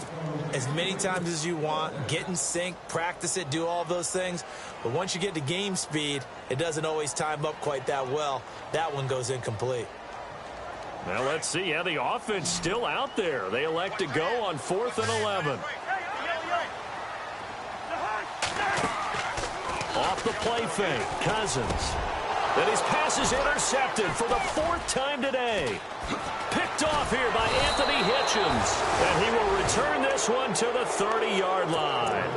as many times as you want, get in sync, practice it, do all those things. But once you get to game speed, it doesn't always time up quite that well. That one goes incomplete. Now let's see how the offense still out there. They elect to go on 4th and 11. Off the play fake, Cousins. And his pass is intercepted for the 4th time today. Picked off here by Anthony Hitchens. And he will return this one to the 30-yard line.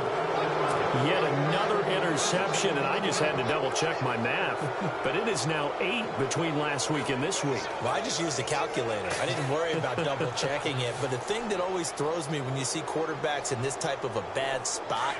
Yet another interception, and I just had to double-check my math. But it is now 8 between last week and this week. Well, I just used a calculator. I didn't worry about double-checking it. But the thing that always throws me when you see quarterbacks in this type of a bad spot,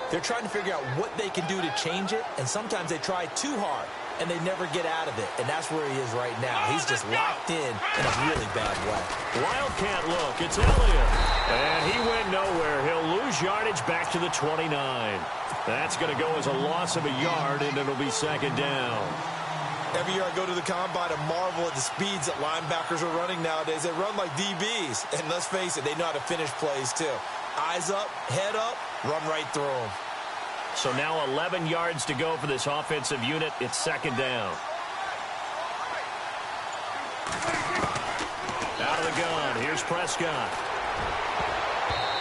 they're trying to figure out what they can do to change it, and sometimes they try too hard, and they never get out of it. And that's where he is right now. He's just locked in a really bad way. Wildcat look. It's Elliott. And he went nowhere. He'll lose yardage back to the 29. That's going to go as a loss of a yard, and it'll be second down. Every year I go to the combine and marvel at the speeds that linebackers are running nowadays. They run like DBs. And let's face it, they know how to finish plays too. Eyes up, head up, run right through them. So now 11 yards to go for this offensive unit. It's second down. Out of the gun. Here's Prescott.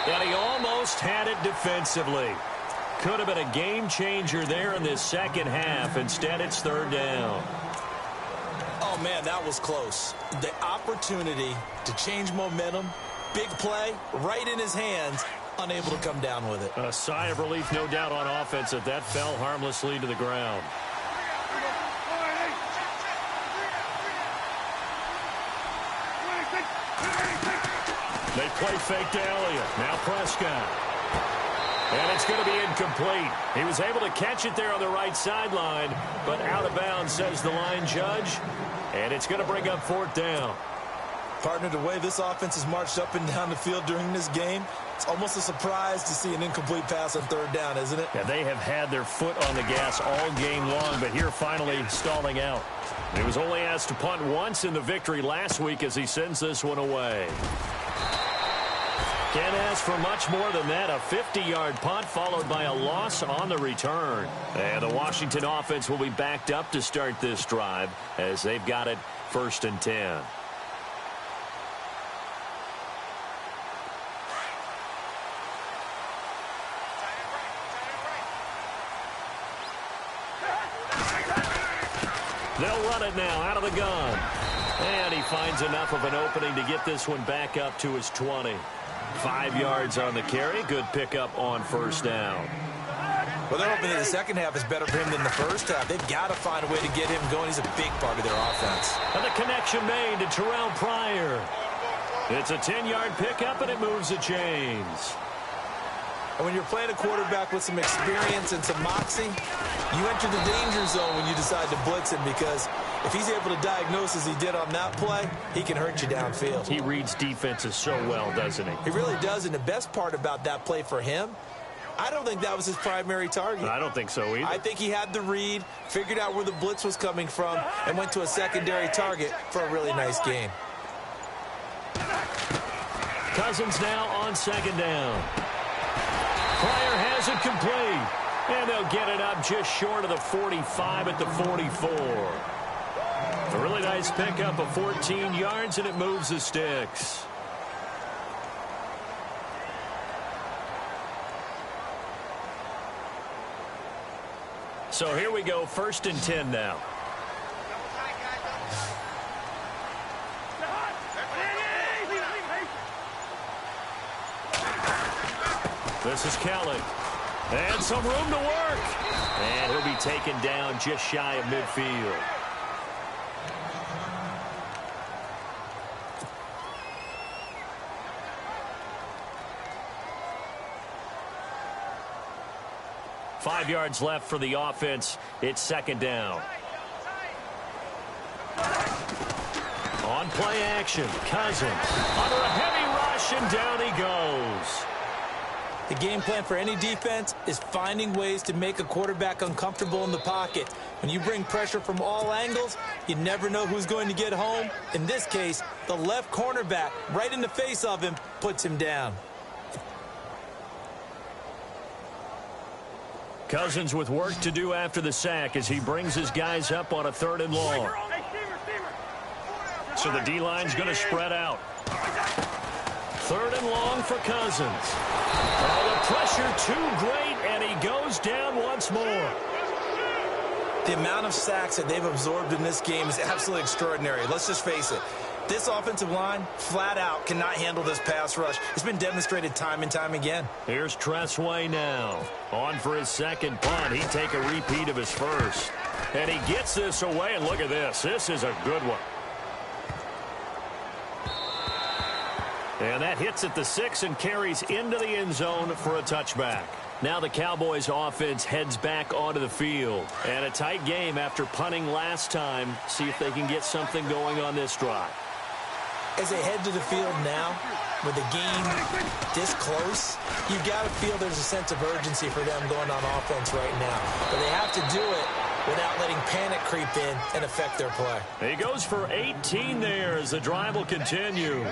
And he almost had it defensively. Could have been a game changer there in this second half. Instead, it's third down. Oh, man, that was close. The opportunity to change momentum, big play, right in his hands, unable to come down with it. A sigh of relief, no doubt, on offense that that fell harmlessly to the ground. They play fake to Elliott. Now Prescott. And it's going to be incomplete. He was able to catch it there on the right sideline, but out of bounds, says the line judge. And it's going to bring up fourth down. Partner, the way this offense has marched up and down the field during this game, it's almost a surprise to see an incomplete pass on third down, isn't it? Yeah, they have had their foot on the gas all game long, but here finally stalling out. He was only asked to punt once in the victory last week as he sends this one away. Can't ask for much more than that. A 50-yard punt followed by a loss on the return. And the Washington offense will be backed up to start this drive as they've got it 1st and 10. They'll run it now out of the gun. And he finds enough of an opening to get this one back up to his 20. 5 yards on the carry. Good pickup on first down. Well, they're hoping that the second half is better for him than the first half. They've got to find a way to get him going. He's a big part of their offense. And the connection made to Terrell Pryor. It's a 10-yard pickup, and it moves the chains. And when you're playing a quarterback with some experience and some moxie, you enter the danger zone when you decide to blitz him, because if he's able to diagnose as he did on that play, he can hurt you downfield. He reads defenses so well, doesn't he? He really does, and the best part about that play for him, I don't think that was his primary target. I don't think so either. I think he had the read, figured out where the blitz was coming from, and went to a secondary target for a really nice game. Cousins now on second down. Pryor has it complete. And they'll get it up just short of the 45 at the 44. A really nice pickup of 14 yards, and it moves the sticks. So here we go, 1st and 10 now. This is Kelly. And some room to work. And he'll be taken down just shy of midfield. 5 yards left for the offense. It's second down. On play action, Cousins under a heavy rush, and down he goes. The game plan for any defense is finding ways to make a quarterback uncomfortable in the pocket. When you bring pressure from all angles, you never know who's going to get home. In this case, the left cornerback, right in the face of him, puts him down. Cousins with work to do after the sack as he brings his guys up on a 3rd and long. So the D-line's going to spread out. 3rd and long for Cousins. Oh, the pressure too great, and he goes down once more. The amount of sacks that they've absorbed in this game is absolutely extraordinary. Let's just face it. This offensive line, flat out, cannot handle this pass rush. It's been demonstrated time and time again. Here's Tressway now. On for his second punt. He'd take a repeat of his first. And he gets this away, and look at this. This is a good one. And that hits at the 6 and carries into the end zone for a touchback. Now the Cowboys offense heads back onto the field. And a tight game after punting last time. See if they can get something going on this drive. As they head to the field now, with the game this close, you've got to feel there's a sense of urgency for them going on offense right now. But they have to do it without letting panic creep in and affect their play. He goes for 18 there as the drive will continue.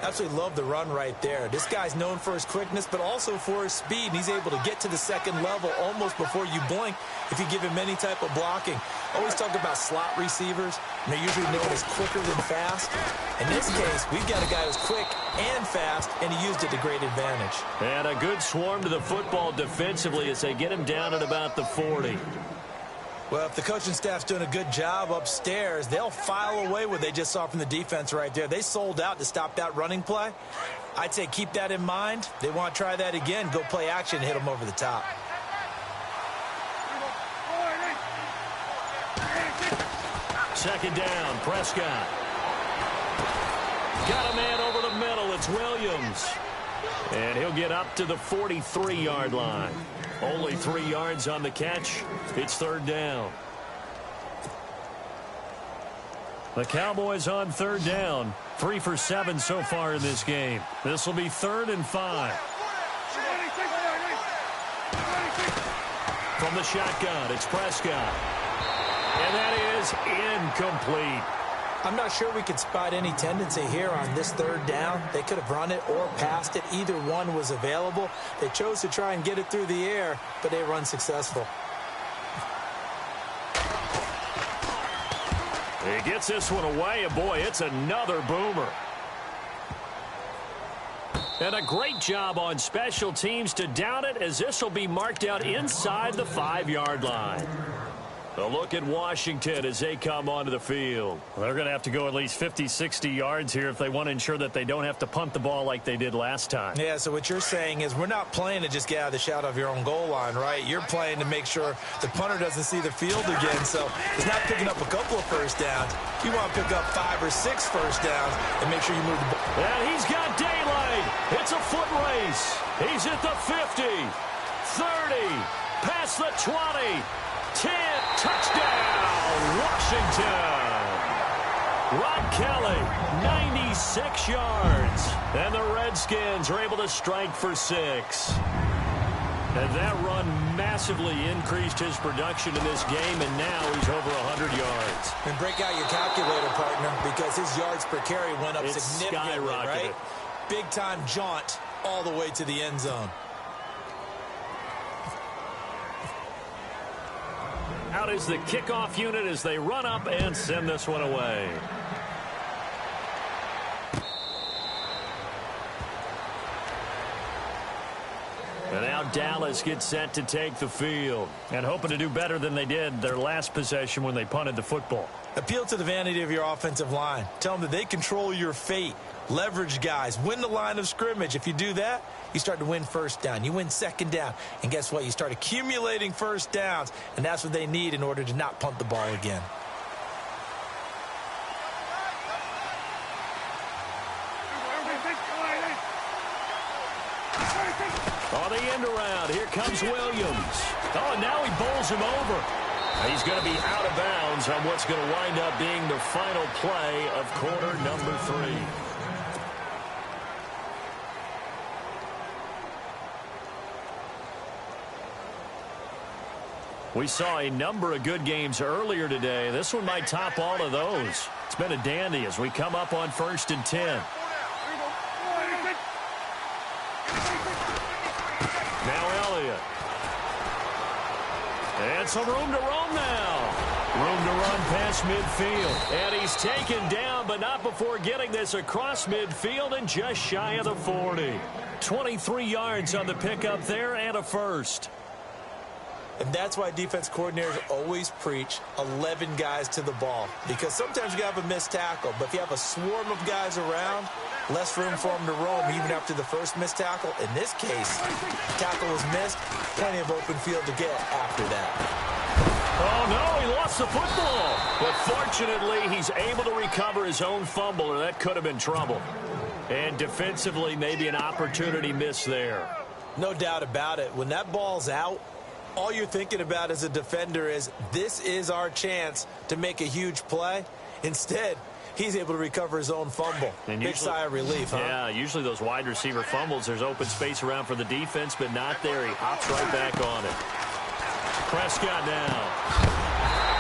Absolutely love the run right there. This guy's known for his quickness, but also for his speed. And he's able to get to the second level almost before you blink if you give him any type of blocking. Always talk about slot receivers, and they're usually known as quicker than fast. In this case, we've got a guy who's quick and fast, and he used it to great advantage. And a good swarm to the football defensively as they get him down at about the 40. Well, if the coaching staff's doing a good job upstairs, they'll file away what they just saw from the defense right there. They sold out to stop that running play. I'd say keep that in mind. They want to try that again. Go play action and hit them over the top. Second down, Prescott. Got a man over the middle. It's Williams. And he'll get up to the 43-yard line. Only 3 yards on the catch. It's 3rd down. The Cowboys on 3rd down. 3 for 7 so far in this game. This will be 3rd and 5. From the shotgun, it's Prescott. And that is incomplete. I'm not sure we could spot any tendency here on this 3rd down. They could have run it or passed it. Either one was available. They chose to try and get it through the air, but they were unsuccessful. He gets this one away, and boy, it's another boomer. And a great job on special teams to down it, as this will be marked out inside the 5-yard line. A look at Washington as they come onto the field. They're going to have to go at least 50, 60 yards here if they want to ensure that they don't have to punt the ball like they did last time. Yeah, so what you're saying is we're not playing to just get out of the shadow of your own goal line, right? You're playing to make sure the punter doesn't see the field again. So it's not picking up a couple of first downs. You want to pick up 5 or 6 first downs and make sure you move the ball. And he's got daylight. It's a foot race. He's at the 50, 30, past the 20. 10, touchdown, Washington. Rod Kelly, 96 yards. And the Redskins are able to strike for 6. And that run massively increased his production in this game, and now he's over 100 yards. And break out your calculator, partner, because his yards per carry went up significantly, right? Big-time jaunt all the way to the end zone. Out is the kickoff unit as they run up and send this one away. And now Dallas gets set to take the field and hoping to do better than they did their last possession when they punted the football. Appeal to the vanity of your offensive line. Tell them that they control your fate. Leverage guys. Win the line of scrimmage. If you do that, you start to win first down. You win second down. And guess what? You start accumulating first downs. And that's what they need in order to not punt the ball again. On the end around, out. Here comes Williams. Oh, and now he bowls him over. He's going to be out of bounds on what's going to wind up being the final play of quarter number 3. We saw a number of good games earlier today. This one might top all of those. It's been a dandy as we come up on 1st and 10. Now Elliott. And some room to roam now. Room to run past midfield. And he's taken down, but not before getting this across midfield and just shy of the 40. 23 yards on the pickup there and a first. And that's why defense coordinators always preach 11 guys to the ball. Because sometimes you have a missed tackle, but if you have a swarm of guys around, less room for them to roam even after the first missed tackle. In this case, tackle was missed, plenty of open field to get after that. Oh, no, he lost the football. But fortunately, he's able to recover his own fumble, or that could have been trouble. And defensively, maybe an opportunity missed there. No doubt about it. When that ball's out, all you're thinking about as a defender is, this is our chance to make a huge play. Instead, he's able to recover his own fumble. And big sigh of relief, huh? Yeah, usually those wide receiver fumbles, there's open space around for the defense, but not there. He hops right back on it. Prescott now.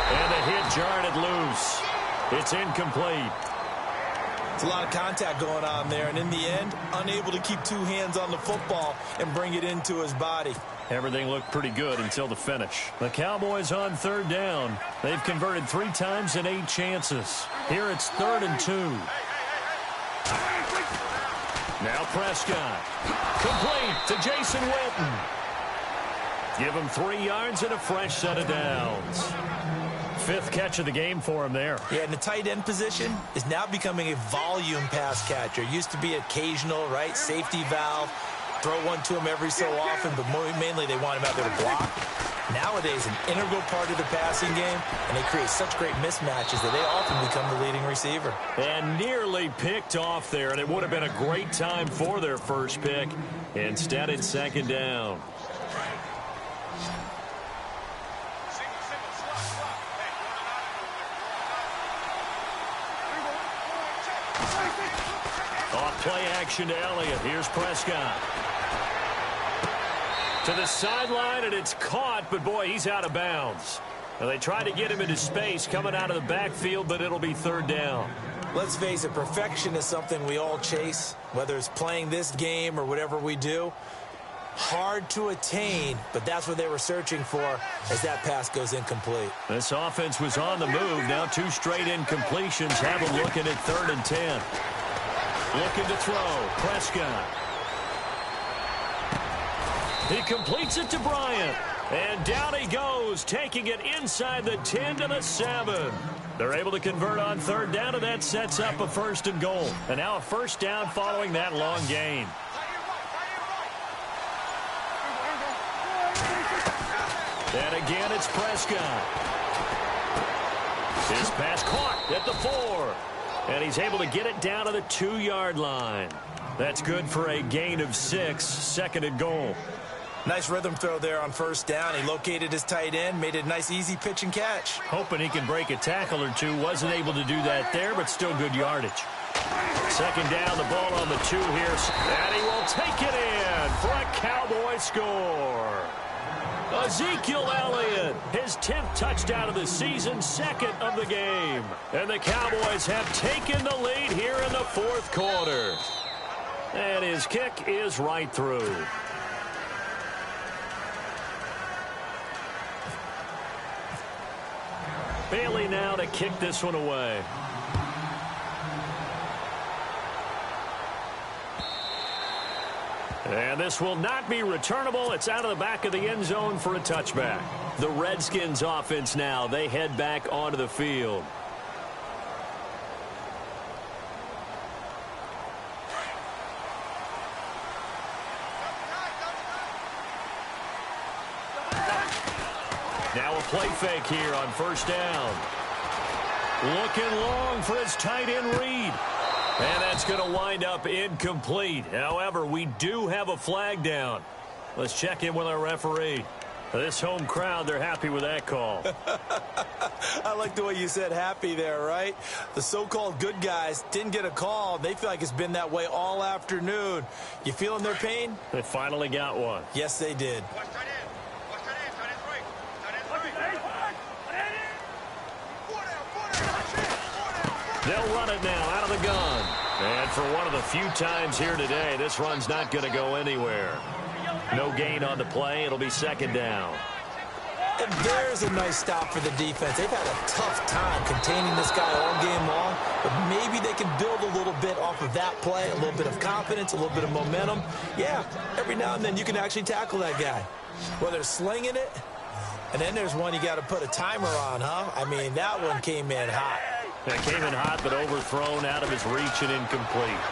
And the hit jarred it loose. It's incomplete. It's a lot of contact going on there, and in the end, unable to keep 2 hands on the football and bring it into his body. Everything looked pretty good until the finish. The Cowboys on 3rd down. They've converted 3 times in 8 chances. Here it's 3rd and 2. Now Prescott. Complete to Jason Witten. Give him 3 yards and a fresh set of downs. 5th catch of the game for him there. Yeah, and the tight end position is now becoming a volume pass catcher. Used to be occasional, right? Safety valve. Throw one to him every so often, but mainly they want him out there to block. Nowadays, an integral part of the passing game, and they create such great mismatches that they often become the leading receiver. And nearly picked off there, and it would have been a great time for their first pick. Instead, it's 2nd down. Off play action to Elliott. Here's Prescott. To the sideline, and it's caught, but boy, he's out of bounds. Now, they tried to get him into space coming out of the backfield, but it'll be 3rd down. Let's face it, perfection is something we all chase, whether it's playing this game or whatever we do. Hard to attain, but that's what they were searching for as that pass goes incomplete. This offense was on the move. Now 2 straight incompletions have them looking at 3rd and 10. Looking to throw. Prescott. He completes it to Bryant. And down he goes, taking it inside the 10 to the 7. They're able to convert on 3rd down, and that sets up a 1st and goal. And now a 1st down following that long gain. And again, it's Prescott. His pass caught at the 4. And he's able to get it down to the 2-yard line. That's good for a gain of 6, 2nd and goal. Nice rhythm throw there on 1st down. He located his tight end, made it a nice easy pitch and catch. Hoping he can break a tackle or 2. Wasn't able to do that there, but still good yardage. 2nd down, the ball on the 2 here. And he will take it in for a Cowboy score. Ezekiel Elliott, his 10th touchdown of the season, 2nd of the game. And the Cowboys have taken the lead here in the 4th quarter. And his kick is right through. Bailey now to kick this one away. And this will not be returnable. It's out of the back of the end zone for a touchback. The Redskins offense now, they head back onto the field. Now a play fake here on 1st down. Looking long for his tight end Reed. And that's going to wind up incomplete. However, we do have a flag down. Let's check in with our referee. This home crowd, they're happy with that call. I like the way you said happy there, right? The so-called good guys didn't get a call. They feel like it's been that way all afternoon. You feeling their pain? They finally got one. Yes, they did. They'll run it now out of the gun. And for one of the few times here today, this run's not going to go anywhere. No gain on the play. It'll be second down. And there's a nice stop for the defense. They've had a tough time containing this guy all game long, but maybe they can build a little bit off of that play, a little bit of confidence, a little bit of momentum. Yeah, every now and then you can actually tackle that guy. Whether it's slinging it, and then there's one you got to put a timer on, huh? I mean, that one came in hot. That came in hot, but overthrown out of his reach and incomplete.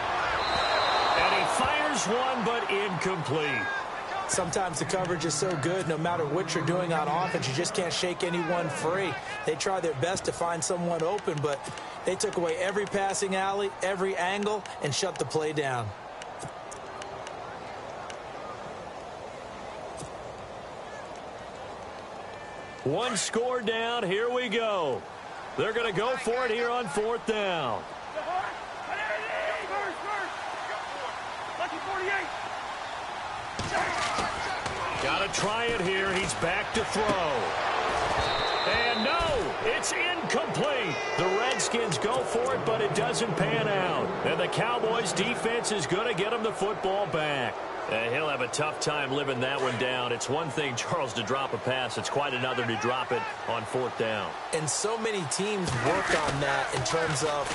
And he fires one, but incomplete. Sometimes the coverage is so good, no matter what you're doing on offense, you just can't shake anyone free. They try their best to find someone open, but they took away every passing alley, every angle, and shut the play down. One score down. Here we go. They're going to go for it here on fourth down. Got to try it here. He's back to throw. And no, it's incomplete. The Redskins go for it, but it doesn't pan out. And the Cowboys defense is going to get him the football back. He'll have a tough time living that one down. It's one thing, Charles, to drop a pass. It's quite another to drop it on fourth down. And so many teams work on that in terms of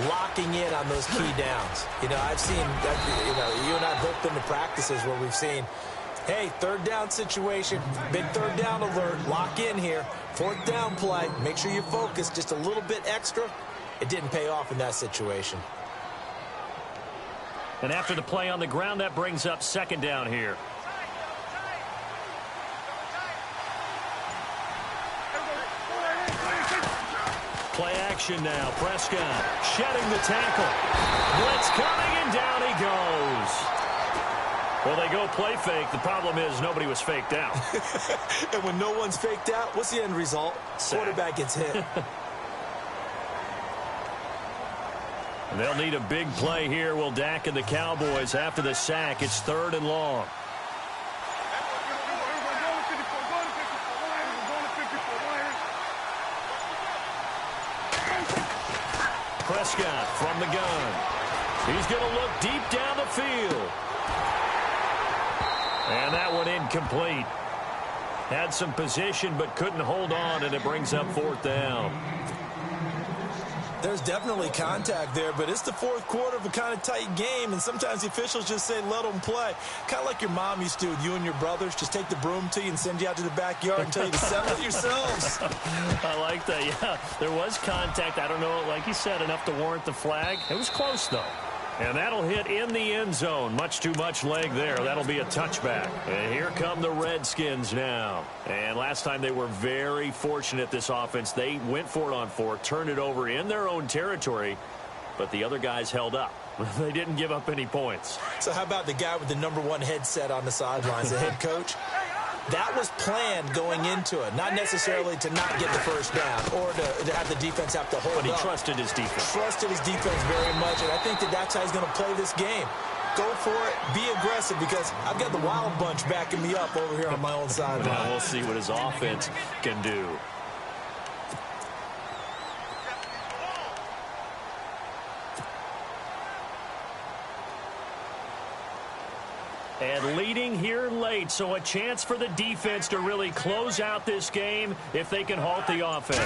locking in on those key downs. You know, I've seen, you and I have both been to practices where we've seen, hey, third down situation, big third down alert, lock in here, fourth down play, make sure you focus just a little bit extra. It didn't pay off in that situation. And after the play on the ground, that brings up second down here. Play action now. Prescott shedding the tackle. Blitz coming, and down he goes. Well, they go play fake. The problem is nobody was faked out. And when no one's faked out, what's the end result? Sack. Quarterback gets hit. They'll need a big play here. Will Dak and the Cowboys after the sack. It's third and long. Prescott from the gun. He's going to look deep down the field. And that one incomplete. Had some position but couldn't hold on, and it brings up fourth down. There's definitely contact there, but it's the fourth quarter of a kind of tight game, and sometimes the officials just say, let them play. Kind of like your mom used to with you and your brothers. Just take the broom to you and send you out to the backyard and tell you to settle it yourselves. I like that, yeah. There was contact. I don't know, like you said, enough to warrant the flag. It was close, though. And that'll hit in the end zone. Much too much leg there. That'll be a touchback. And here come the Redskins now. And last time they were very fortunate, this offense. They went for it on fourth, turned it over in their own territory, but the other guys held up. They didn't give up any points. So how about the guy with the #1 headset on the sidelines, the head coach? That was planned going into it, not necessarily to not get the first down or to have the defense have to hold up. But he trusted his defense. Trusted his defense very much, and I think that's how he's going to play this game. Go for it, be aggressive, because I've got the Wild Bunch backing me up over here on my own sideline. Now we'll see what his offense can do. And leading here late, so a chance for the defense to really close out this game if they can halt the offense.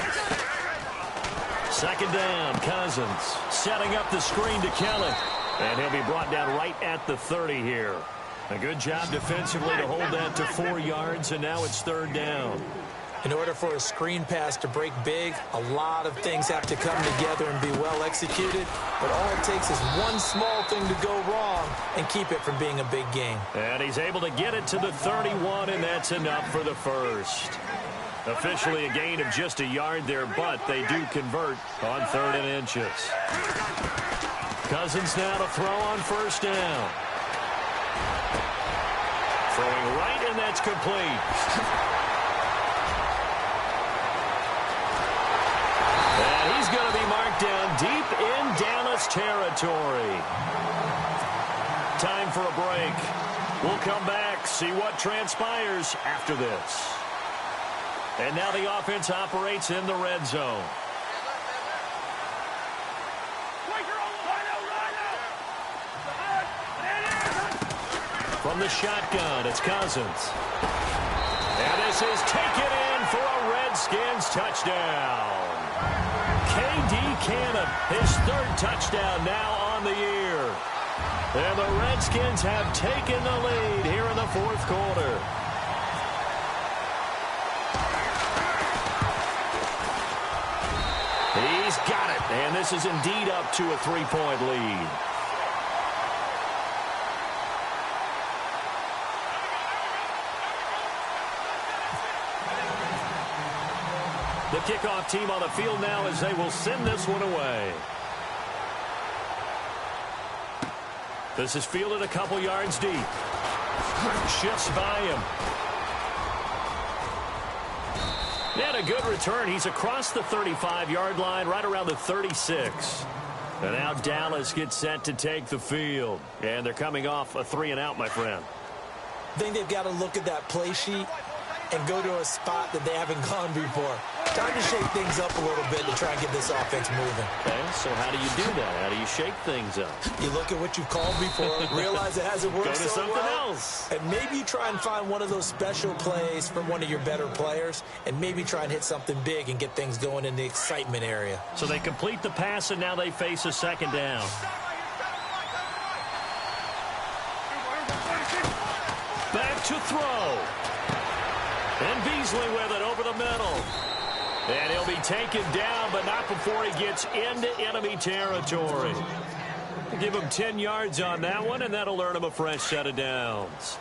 Second down, Cousins setting up the screen to Kelly. And he'll be brought down right at the 30 here. A good job defensively to hold that to 4 yards, and now it's third down. In order for a screen pass to break big, a lot of things have to come together and be well executed. But all it takes is one small thing to go wrong and keep it from being a big game. And he's able to get it to the 31, and that's enough for the first. Officially a gain of just a yard there, but they do convert on 3rd and inches. Cousins now to throw on first down. Throwing right, and that's complete. And he's going to be marked down deep in Dallas territory. Time for a break. We'll come back, see what transpires after this. And now the offense operates in the red zone. From the shotgun, it's Cousins. And this is taken in for a Redskins touchdown. K.D. Cannon, his third touchdown now on the year. And the Redskins have taken the lead here in the fourth quarter. He's got it, and this is indeed up to a 3-point lead. The kickoff team on the field now as they will send this one away. This is fielded a couple yards deep. Shifts by him. And a good return. He's across the 35-yard line, right around the 36. And now Dallas gets set to take the field. And they're coming off a 3-and-out, my friend. I think they've got to look at that play sheet and go to a spot that they haven't gone before. Time to shake things up a little bit to try and get this offense moving. Okay, so how do you do that? How do you shake things up? You look at what you've called before, realize it hasn't worked Go to so something well, else. and maybe you try and find one of those special plays from one of your better players, and maybe try and hit something big and get things going in the excitement area. So they complete the pass, and now they face a second down. Back to throw. And Beasley with it over the middle. And he'll be taken down, but not before he gets into enemy territory. Give him 10 yards on that one, and that'll earn him a fresh set of downs.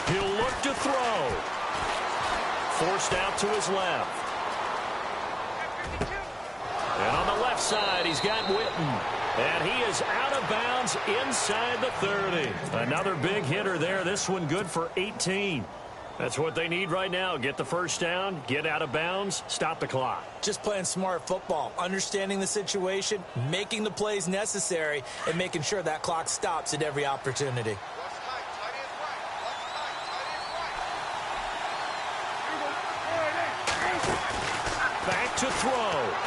He'll look to throw. Forced out to his left. And on the left side, he's got Witten. And he is out of bounds inside the 30. Another big hitter there. This one good for 18. That's what they need right now. Get the first down, get out of bounds, stop the clock. Just playing smart football, understanding the situation, making the plays necessary, and making sure that clock stops at every opportunity. Back to throw.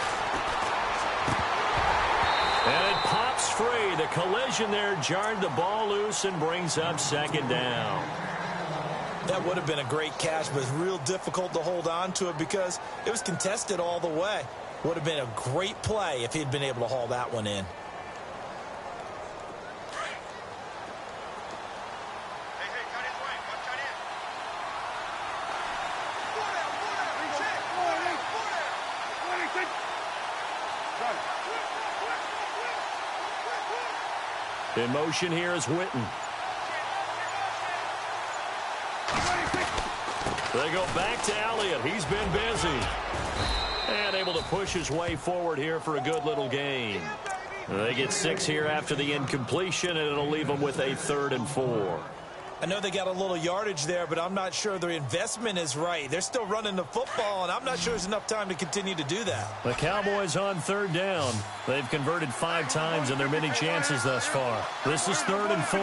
And it pops free. The collision there jarred the ball loose and brings up second down. That would have been a great catch, but it's real difficult to hold on to it because it was contested all the way. Would have been a great play if he'd been able to haul that one in. In motion here is Witten. They go back to Elliott. He's been busy. And able to push his way forward here for a good little gain. They get 6 here after the incompletion, and it'll leave them with a 3rd and 4. I know they got a little yardage there, but I'm not sure their investment is right. They're still running the football, and I'm not sure there's enough time to continue to do that. The Cowboys on 3rd down. They've converted 5 times in their many chances thus far. This is 3rd and 4.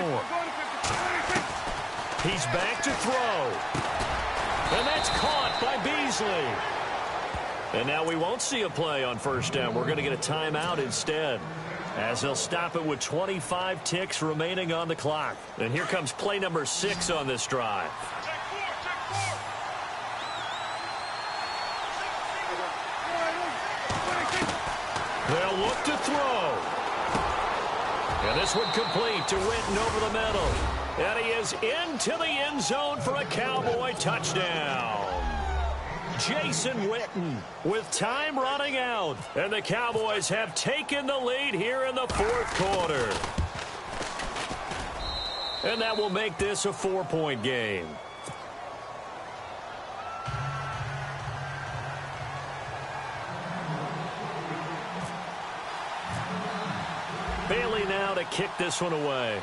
He's back to throw. And that's caught by Beasley. And now we won't see a play on 1st down. We're going to get a timeout instead, as they'll stop it with 25 ticks remaining on the clock. And here comes play number 6 on this drive. They'll look to throw. And this one complete to Witten over the middle. And he is into the end zone for a Cowboy touchdown. Jason Witten with time running out. And the Cowboys have taken the lead here in the 4th quarter. And that will make this a 4-point game. to kick this one away.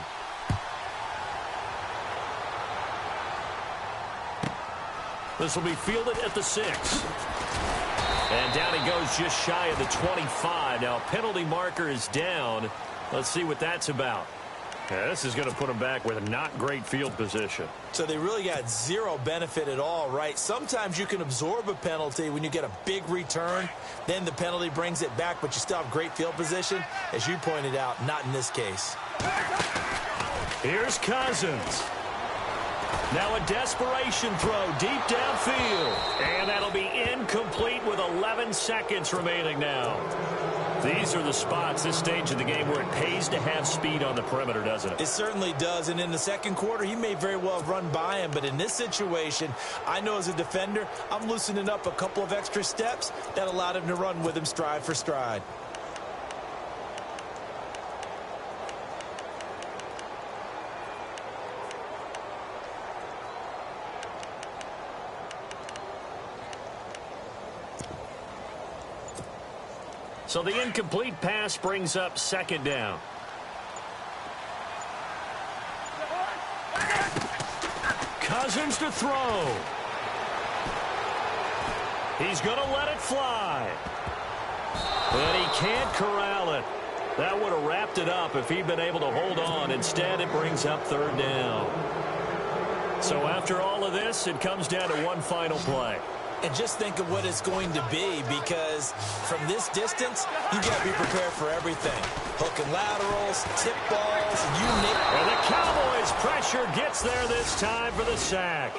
This will be fielded at the 6. And down he goes just shy of the 25. Now, penalty marker is down. Let's see what that's about. Yeah, this is going to put him back with a not great field position. So they really got zero benefit at all, right? Sometimes you can absorb a penalty when you get a big return. Then the penalty brings it back, but you still have great field position. As you pointed out, not in this case. Here's Cousins. Now a desperation throw deep downfield. And that'll be incomplete with 11 seconds remaining now. These are the spots, this stage of the game, where it pays to have speed on the perimeter, doesn't it? It certainly does. And in the second quarter, he may very well run by him. But in this situation, I know as a defender, I'm loosening up a couple of extra steps that allowed him to run with him stride for stride. So the incomplete pass brings up second down. Cousins to throw. He's going to let it fly. But he can't corral it. That would have wrapped it up if he'd been able to hold on. Instead, it brings up third down. So after all of this, it comes down to one final play. And just think of what it's going to be, because from this distance, you got to be prepared for everything. Hook and laterals, tip balls, you name it. And the Cowboys' pressure gets there this time for the sack.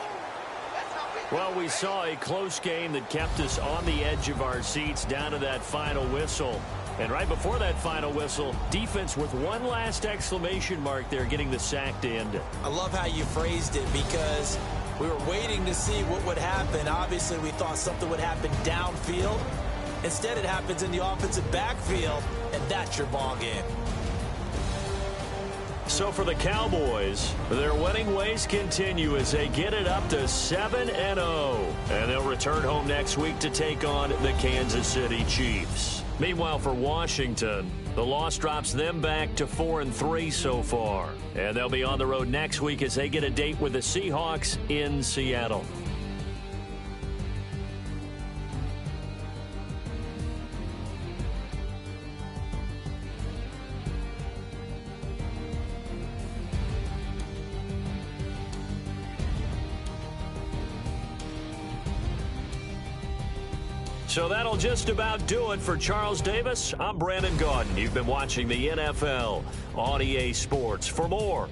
Well, we saw a close game that kept us on the edge of our seats down to that final whistle. And right before that final whistle, defense with one last exclamation mark there, getting the sack to end it. I love how you phrased it, because we were waiting to see what would happen. Obviously, we thought something would happen downfield. Instead, it happens in the offensive backfield, and that's your ball game. So for the Cowboys, their winning ways continue as they get it up to 7-0. And they'll return home next week to take on the Kansas City Chiefs. Meanwhile, for Washington, the loss drops them back to 4-3 so far. And they'll be on the road next week as they get a date with the Seahawks in Seattle. So that'll just about do it for Charles Davis. I'm Brandon Gaudin. You've been watching the NFL on EA Sports. For more